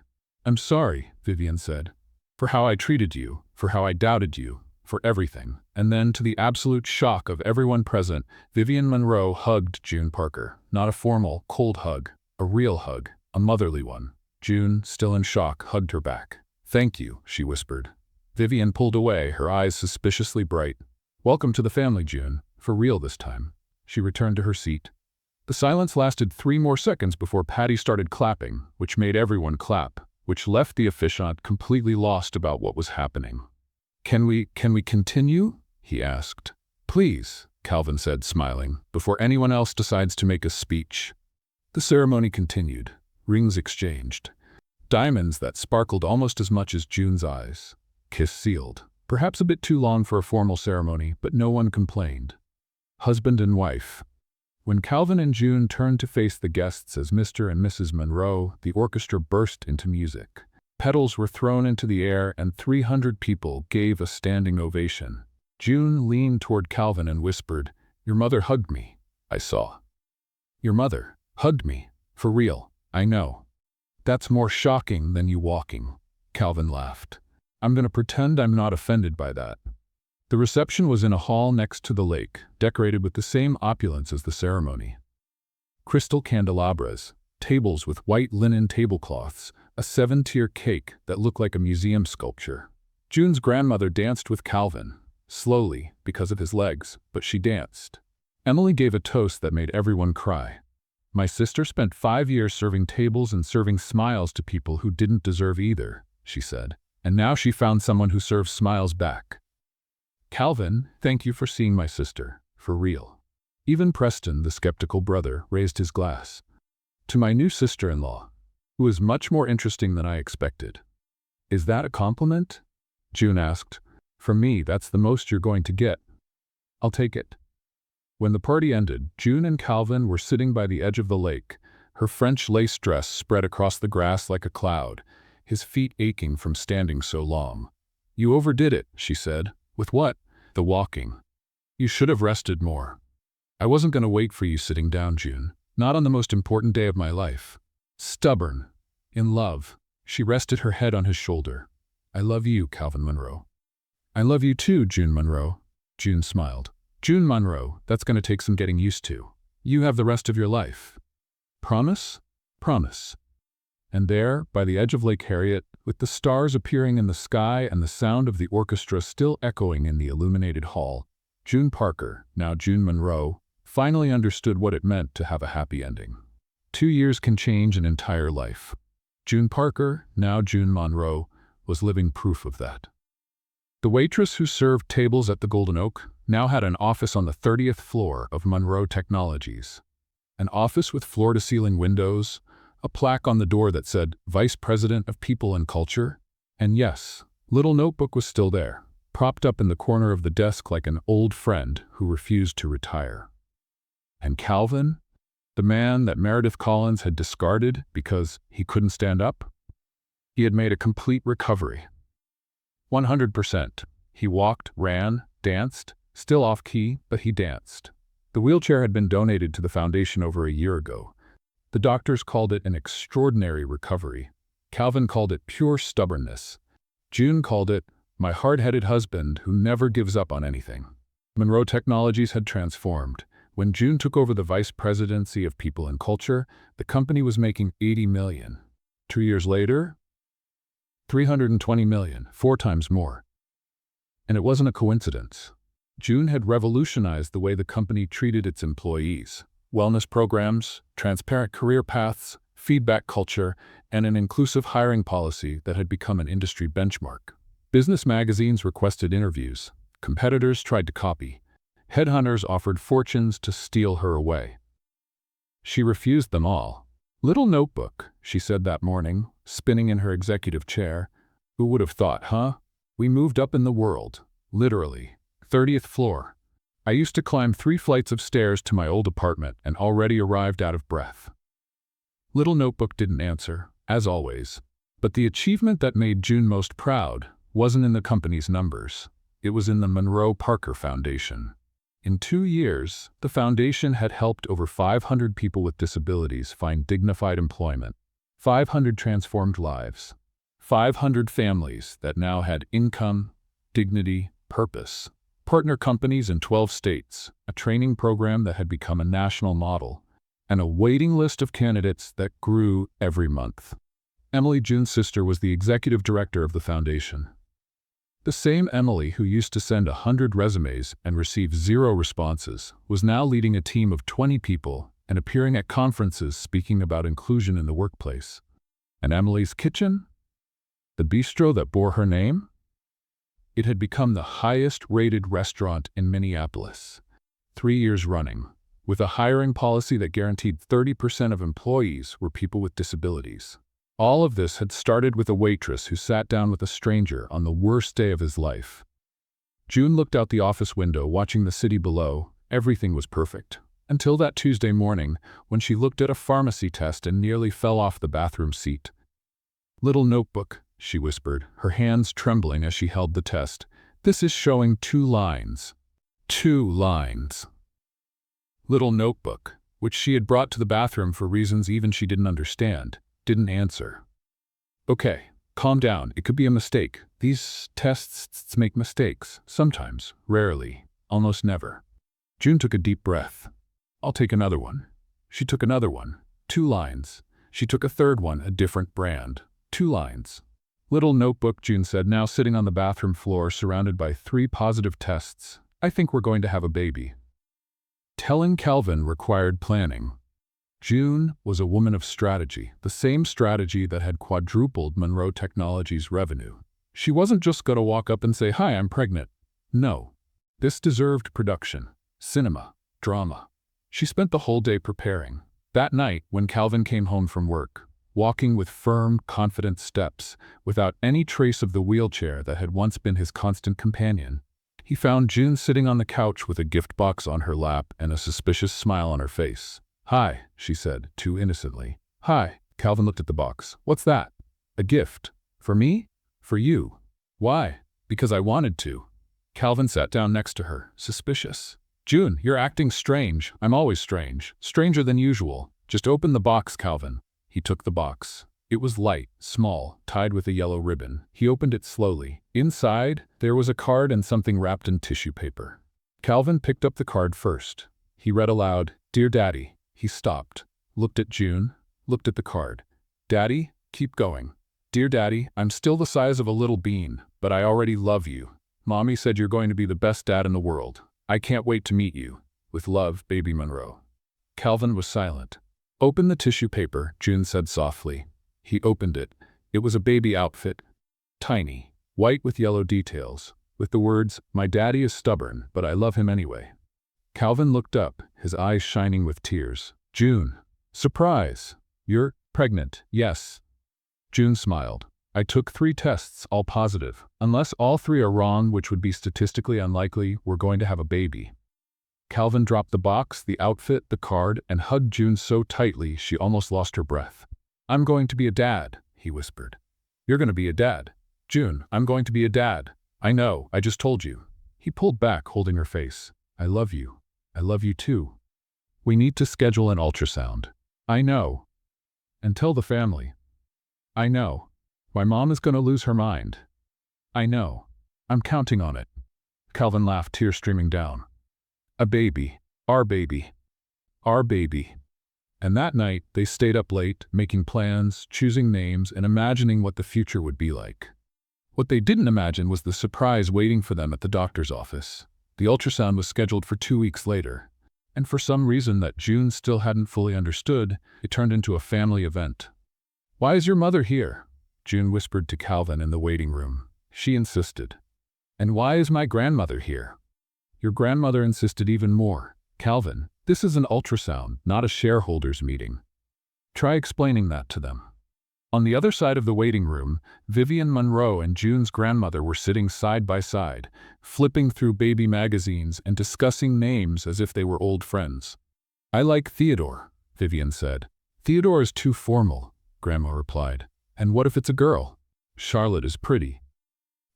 "I'm sorry," Vivian said, "for how I treated you, for how I doubted you, for everything." And then, to the absolute shock of everyone present, Vivian Monroe hugged June Parker. Not a formal, cold hug, a real hug, a motherly one. June, still in shock, hugged her back. "Thank you," she whispered. Vivian pulled away, her eyes suspiciously bright. "Welcome to the family, June. For real this time." She returned to her seat. The silence lasted 3 more seconds before Patty started clapping, which made everyone clap, which left the officiant completely lost about what was happening. Can we continue?" he asked. "Please," Calvin said, smiling, "before anyone else decides to make a speech." The ceremony continued. Rings exchanged. Diamonds that sparkled almost as much as June's eyes. Kiss sealed. Perhaps a bit too long for a formal ceremony, but no one complained. Husband and wife. When Calvin and June turned to face the guests as Mr. and Mrs. Monroe, the orchestra burst into music. Petals were thrown into the air and 300 people gave a standing ovation. June leaned toward Calvin and whispered, "Your mother hugged me. I saw." "Your mother hugged me. For real, I know." "That's more shocking than you walking," Calvin laughed. "I'm gonna pretend I'm not offended by that." The reception was in a hall next to the lake, decorated with the same opulence as the ceremony. Crystal candelabras, tables with white linen tablecloths, a 7-tier cake that looked like a museum sculpture. June's grandmother danced with Calvin, slowly because of his legs, but she danced. Emily gave a toast that made everyone cry. My sister spent 5 years serving tables and serving smiles to people who didn't deserve either, she said. And now she found someone who serves smiles back. Calvin, thank you for seeing my sister, for real. Even Preston, the skeptical brother, raised his glass. To my new sister-in-law, who is much more interesting than I expected. Is that a compliment? June asked. For me, that's the most you're going to get. I'll take it. When the party ended, June and Calvin were sitting by the edge of the lake, her French lace dress spread across the grass like a cloud, his feet aching from standing so long. You overdid it, she said. With what? The walking. You should have rested more. I wasn't going to wait for you sitting down, June. Not on the most important day of my life. Stubborn. In love. She rested her head on his shoulder. I love you, Calvin Monroe. I love you too, June Monroe. June smiled. June Monroe, that's going to take some getting used to. You have the rest of your life. Promise? Promise. And there, by the edge of Lake Harriet, with the stars appearing in the sky and the sound of the orchestra still echoing in the illuminated hall, June Parker, now June Monroe, finally understood what it meant to have a happy ending. 2 years can change an entire life. June Parker, now June Monroe, was living proof of that. The waitress who served tables at the Golden Oak now had an office on the 30th floor of Monroe Technologies. An office with floor-to-ceiling windows, a plaque on the door that said, Vice President of People and Culture. And yes, Little Notebook was still there, propped up in the corner of the desk like an old friend who refused to retire. And Calvin, the man that Meredith Collins had discarded because he couldn't stand up? He had made a complete recovery. 100%. He walked, ran, danced, still off-key, but he danced. The wheelchair had been donated to the foundation over a year ago. The doctors called it an extraordinary recovery. Calvin called it pure stubbornness. June called it my hard-headed husband who never gives up on anything. Monroe Technologies had transformed. When June took over the vice presidency of People and Culture, the company was making $80 million. 2 years later, $320 million, 4 times more. And it wasn't a coincidence. June had revolutionized the way the company treated its employees. Wellness programs, transparent career paths, feedback culture, and an inclusive hiring policy that had become an industry benchmark. Business magazines requested interviews. Competitors tried to copy. Headhunters offered fortunes to steal her away. She refused them all. Little Notebook, she said that morning, spinning in her executive chair. Who would have thought, huh? We moved up in the world, literally. 30th floor. I used to climb 3 flights of stairs to my old apartment and already arrived out of breath. Little Notebook didn't answer, as always. But the achievement that made June most proud wasn't in the company's numbers. It was in the Monroe Parker Foundation. In 2 years, the foundation had helped over 500 people with disabilities find dignified employment, 500 transformed lives, 500 families that now had income, dignity, purpose, partner companies in 12 states, a training program that had become a national model, and a waiting list of candidates that grew every month. Emily, June's sister, was the executive director of the foundation. The same Emily who used to send 100 resumes and receive 0 responses was now leading a team of 20 people and appearing at conferences speaking about inclusion in the workplace. And Emily's kitchen? The bistro that bore her name? It had become the highest-rated restaurant in Minneapolis, 3 years running, with a hiring policy that guaranteed 30% of employees were people with disabilities. All of this had started with a waitress who sat down with a stranger on the worst day of his life. June looked out the office window, watching the city below. Everything was perfect. Until that Tuesday morning, when she looked at a pharmacy test and nearly fell off the bathroom seat. Little Notebook, she whispered, her hands trembling as she held the test. This is showing 2 lines. 2 lines. Little Notebook, which she had brought to the bathroom for reasons even she didn't understand, didn't answer. Okay, calm down. It could be a mistake. These tests make mistakes. Sometimes. Rarely. Almost never. June took a deep breath. I'll take another one. She took another one. 2 lines. She took a third one, a different brand. 2 lines. Little notebook, June said, now sitting on the bathroom floor surrounded by 3 positive tests. I think we're going to have a baby. Telling Calvin required planning. June was a woman of strategy, the same strategy that had quadrupled Monroe Technologies' revenue. She wasn't just going to walk up and say, "Hi, I'm pregnant." No. This deserved production, cinema, drama. She spent the whole day preparing. That night, when Calvin came home from work, walking with firm, confident steps, without any trace of the wheelchair that had once been his constant companion, he found June sitting on the couch with a gift box on her lap and a suspicious smile on her face. "Hi," she said, too innocently. "Hi." Calvin looked at the box. "What's that?" "A gift. For me?" "For you." "Why?" "Because I wanted to." Calvin sat down next to her, suspicious. "June, you're acting strange." "I'm always strange. Stranger than usual." "Just open the box, Calvin." He took the box. It was light, small, tied with a yellow ribbon. He opened it slowly. Inside, there was a card and something wrapped in tissue paper. Calvin picked up the card first. He read aloud, "Dear Daddy." He stopped, looked at June, looked at the card. "Daddy, keep going. Dear Daddy, I'm still the size of a little bean, but I already love you. Mommy said you're going to be the best dad in the world. I can't wait to meet you. With love, Baby Monroe." Calvin was silent. "Open the tissue paper," June said softly. He opened it. It was a baby outfit. Tiny, white with yellow details, with the words, "My daddy is stubborn, but I love him anyway." Calvin looked up, his eyes shining with tears. "June." "Surprise. You're pregnant." "Yes." June smiled. "I took 3 tests, all positive. Unless all 3 are wrong, which would be statistically unlikely, we're going to have a baby." Calvin dropped the box, the outfit, the card, and hugged June so tightly she almost lost her breath. "I'm going to be a dad," he whispered. "You're going to be a dad." "June, I'm going to be a dad." "I know, I just told you." He pulled back, holding her face. "I love you. I love you too. We need to schedule an ultrasound." "I know." "And tell the family." "I know. My mom is going to lose her mind." "I know. I'm counting on it." Calvin laughed, tears streaming down. "A baby. Our baby. Our baby." And that night, they stayed up late, making plans, choosing names, and imagining what the future would be like. What they didn't imagine was the surprise waiting for them at the doctor's office. The ultrasound was scheduled for 2 weeks later, and for some reason that June still hadn't fully understood, it turned into a family event. "Why is your mother here?" June whispered to Calvin in the waiting room. She insisted. "And why is my grandmother here?" Your grandmother insisted even more. "Calvin, this is an ultrasound, not a shareholders meeting. Try explaining that to them." On the other side of the waiting room, Vivian Monroe and June's grandmother were sitting side by side, flipping through baby magazines and discussing names as if they were old friends. "I like Theodore," Vivian said. "Theodore is too formal," Grandma replied. "And what if it's a girl?" "Charlotte is pretty."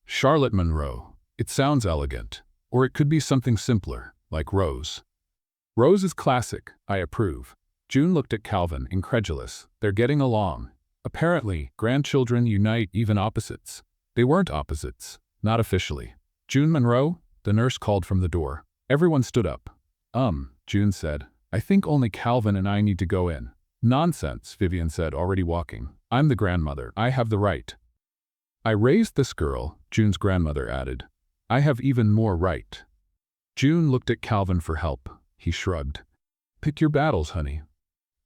"Charlotte Monroe. It sounds elegant. Or it could be something simpler, like Rose." "Rose is classic. I approve." June looked at Calvin, incredulous. They're getting along. Apparently, grandchildren unite even opposites. They weren't opposites. Not officially. "June Monroe?" The nurse called from the door. Everyone stood up. June said. "I think only Calvin and I need to go in." "Nonsense," Vivian said, already walking. "I'm the grandmother. I have the right." "I raised this girl," June's grandmother added. "I have even more right." June looked at Calvin for help. He shrugged. "Pick your battles, honey."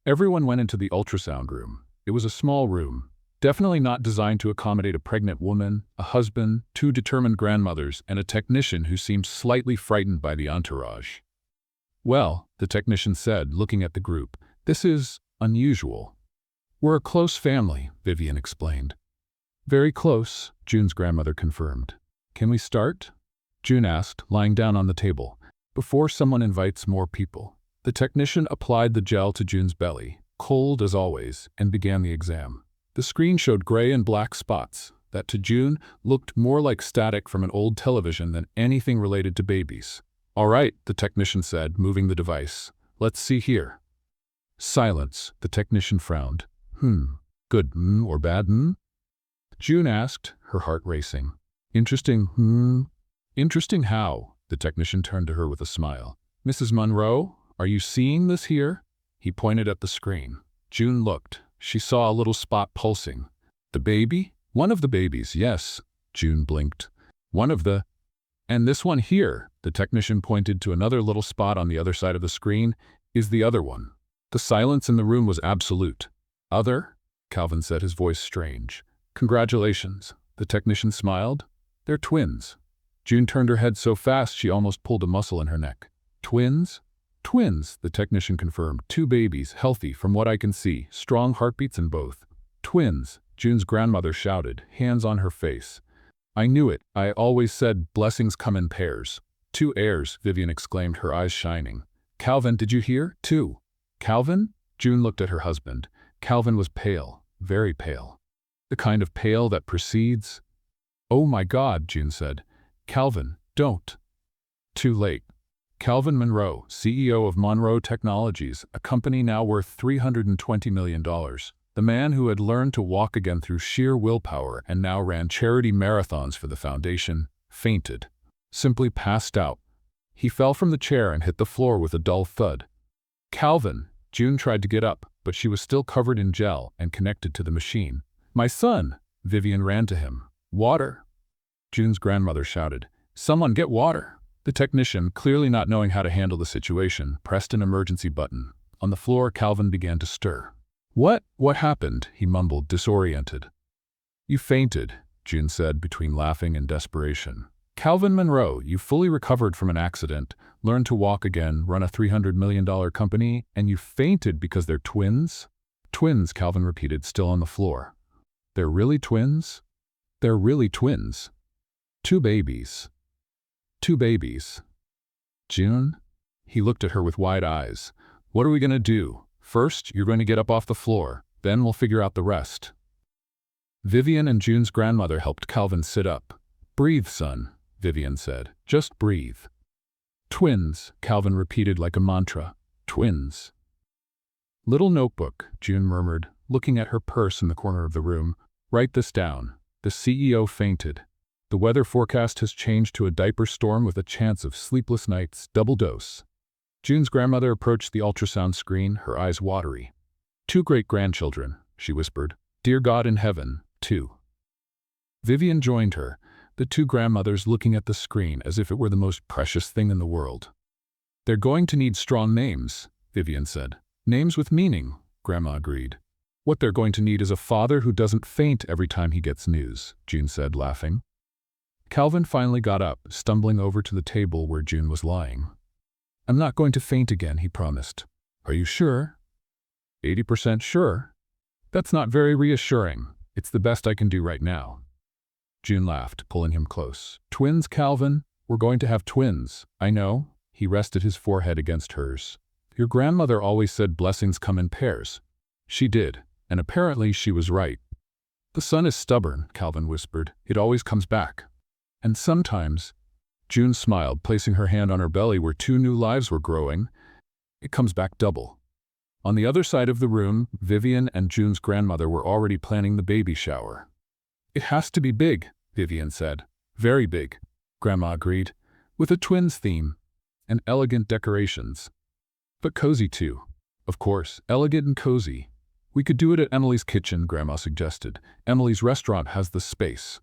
Everyone went into the ultrasound room. It was a small room, definitely not designed to accommodate a pregnant woman, a husband, 2 determined grandmothers, and a technician who seemed slightly frightened by the entourage. "Well," the technician said, looking at the group, "this is unusual." "We're a close family," Vivian explained. "Very close," June's grandmother confirmed. "Can we start?" June asked, lying down on the table. "Before someone invites more people." The technician applied the gel to June's belly, cold as always, and began the exam. The screen showed gray and black spots that to June looked more like static from an old television than anything related to babies. "All right," the technician said, moving the device. "Let's see here." Silence. The technician frowned. Good or bad June asked, her heart racing. "Interesting Interesting how?" The technician turned to her with a smile. "Mrs. Monroe, are you seeing this here?" He pointed at the screen. June looked. She saw a little spot pulsing. The baby? One of the babies, yes. June blinked. One of the... And this one here, the technician pointed to another little spot on the other side of the screen, is the other one. The silence in the room was absolute. Other? Calvin said, his voice strange. Congratulations. The technician smiled. They're twins. June turned her head so fast she almost pulled a muscle in her neck. Twins? Twins, the technician confirmed. 2 babies, healthy from what I can see, strong heartbeats in both. Twins, June's grandmother shouted, hands on her face. I knew it. I always said blessings come in pairs. 2 heirs, Vivian exclaimed, her eyes shining. Calvin, did you hear? 2. Calvin? June looked at her husband. Calvin was pale, very pale. The kind of pale that precedes... Oh my God, June said. Calvin, don't. Too late. Calvin Monroe, CEO of Monroe Technologies, a company now worth $320 million. The man who had learned to walk again through sheer willpower and now ran charity marathons for the foundation, fainted. Simply passed out. He fell from the chair and hit the floor with a dull thud. Calvin, June tried to get up, but she was still covered in gel and connected to the machine. My son! Vivian ran to him. Water! June's grandmother shouted. Someone get water! The technician, clearly not knowing how to handle the situation, pressed an emergency button. On the floor, Calvin began to stir. What happened? He mumbled, disoriented. You fainted, June said, between laughing and desperation. Calvin Monroe, you fully recovered from an accident, learned to walk again, run a $300 million company, and you fainted because they're twins? Twins, Calvin repeated, still on the floor. They're really twins? They're really twins. 2 babies. 2 babies. June? He looked at her with wide eyes. What are we going to do? First, you're going to get up off the floor. Then we'll figure out the rest. Vivian and June's grandmother helped Calvin sit up. Breathe, son, Vivian said. Just breathe. Twins, Calvin repeated like a mantra. Twins. Little notebook, June murmured, looking at her purse in the corner of the room. Write this down. The CEO fainted. The weather forecast has changed to a diaper storm with a chance of sleepless nights, double dose. June's grandmother approached the ultrasound screen, her eyes watery. 2 great-grandchildren, she whispered. Dear God in heaven, 2. Vivian joined her, the 2 grandmothers looking at the screen as if it were the most precious thing in the world. They're going to need strong names, Vivian said. Names with meaning, Grandma agreed. What they're going to need is a father who doesn't faint every time he gets news, June said, laughing. Calvin finally got up, stumbling over to the table where June was lying. I'm not going to faint again, he promised. Are you sure? 80% sure. That's not very reassuring. It's the best I can do right now. June laughed, pulling him close. Twins, Calvin? We're going to have twins. I know. He rested his forehead against hers. Your grandmother always said blessings come in pairs. She did, and apparently she was right. The sun is stubborn, Calvin whispered. It always comes back. And sometimes, June smiled, placing her hand on her belly where 2 new lives were growing. It comes back double. On the other side of the room, Vivian and June's grandmother were already planning the baby shower. It has to be big, Vivian said. Very big, Grandma agreed, with a twins theme and elegant decorations. But cozy too. Of course, elegant and cozy. We could do it at Emily's kitchen, Grandma suggested. Emily's restaurant has the space.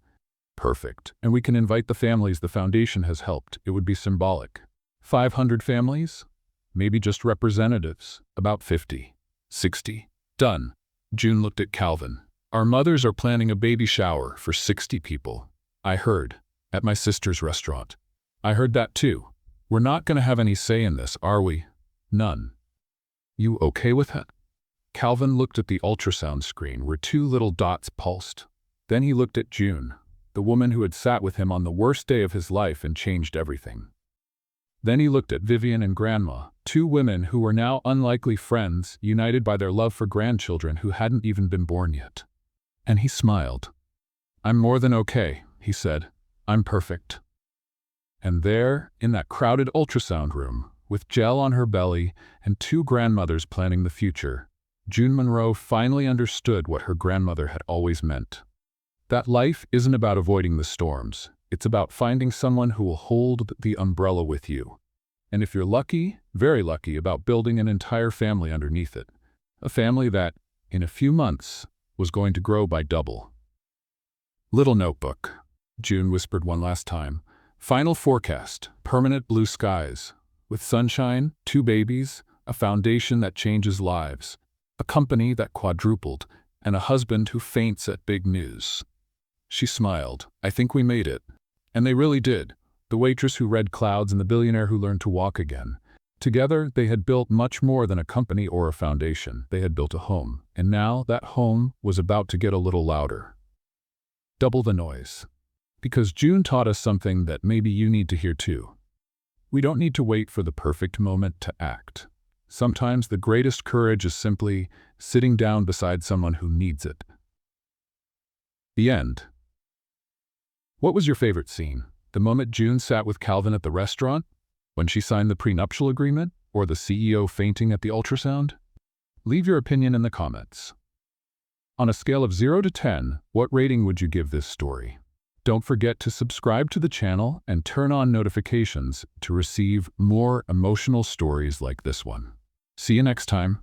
Perfect. And we can invite the families the foundation has helped. It would be symbolic. 500 families? Maybe just representatives. About 50. 60. Done. June looked at Calvin. Our mothers are planning a baby shower for 60 people. I heard. At my sister's restaurant. I heard that too. We're not going to have any say in this, are we? None. You okay with that? Calvin looked at the ultrasound screen where 2 little dots pulsed. Then he looked at June, the woman who had sat with him on the worst day of his life and changed everything. Then he looked at Vivian and Grandma, 2 women who were now unlikely friends, united by their love for grandchildren who hadn't even been born yet. And he smiled. I'm more than okay, he said. I'm perfect. And there, in that crowded ultrasound room, with gel on her belly and 2 grandmothers planning the future, June Monroe finally understood what her grandmother had always meant. That life isn't about avoiding the storms. It's about finding someone who will hold the umbrella with you. And if you're lucky, very lucky, about building an entire family underneath it. A family that, in a few months, was going to grow by double. Little notebook. June whispered one last time. Final forecast, permanent blue skies. With sunshine, 2 babies, a foundation that changes lives, a company that quadrupled, and a husband who faints at big news. She smiled. I think we made it. And they really did. The waitress who read clouds and the billionaire who learned to walk again. Together, they had built much more than a company or a foundation. They had built a home. And now that home was about to get a little louder. Double the noise. Because June taught us something that maybe you need to hear too. We don't need to wait for the perfect moment to act. Sometimes the greatest courage is simply sitting down beside someone who needs it. The end. What was your favorite scene? The moment June sat with Calvin at the restaurant? When she signed the prenuptial agreement? Or the CEO fainting at the ultrasound? Leave your opinion in the comments. On a scale of 0 to 10, what rating would you give this story? Don't forget to subscribe to the channel and turn on notifications to receive more emotional stories like this one. See you next time.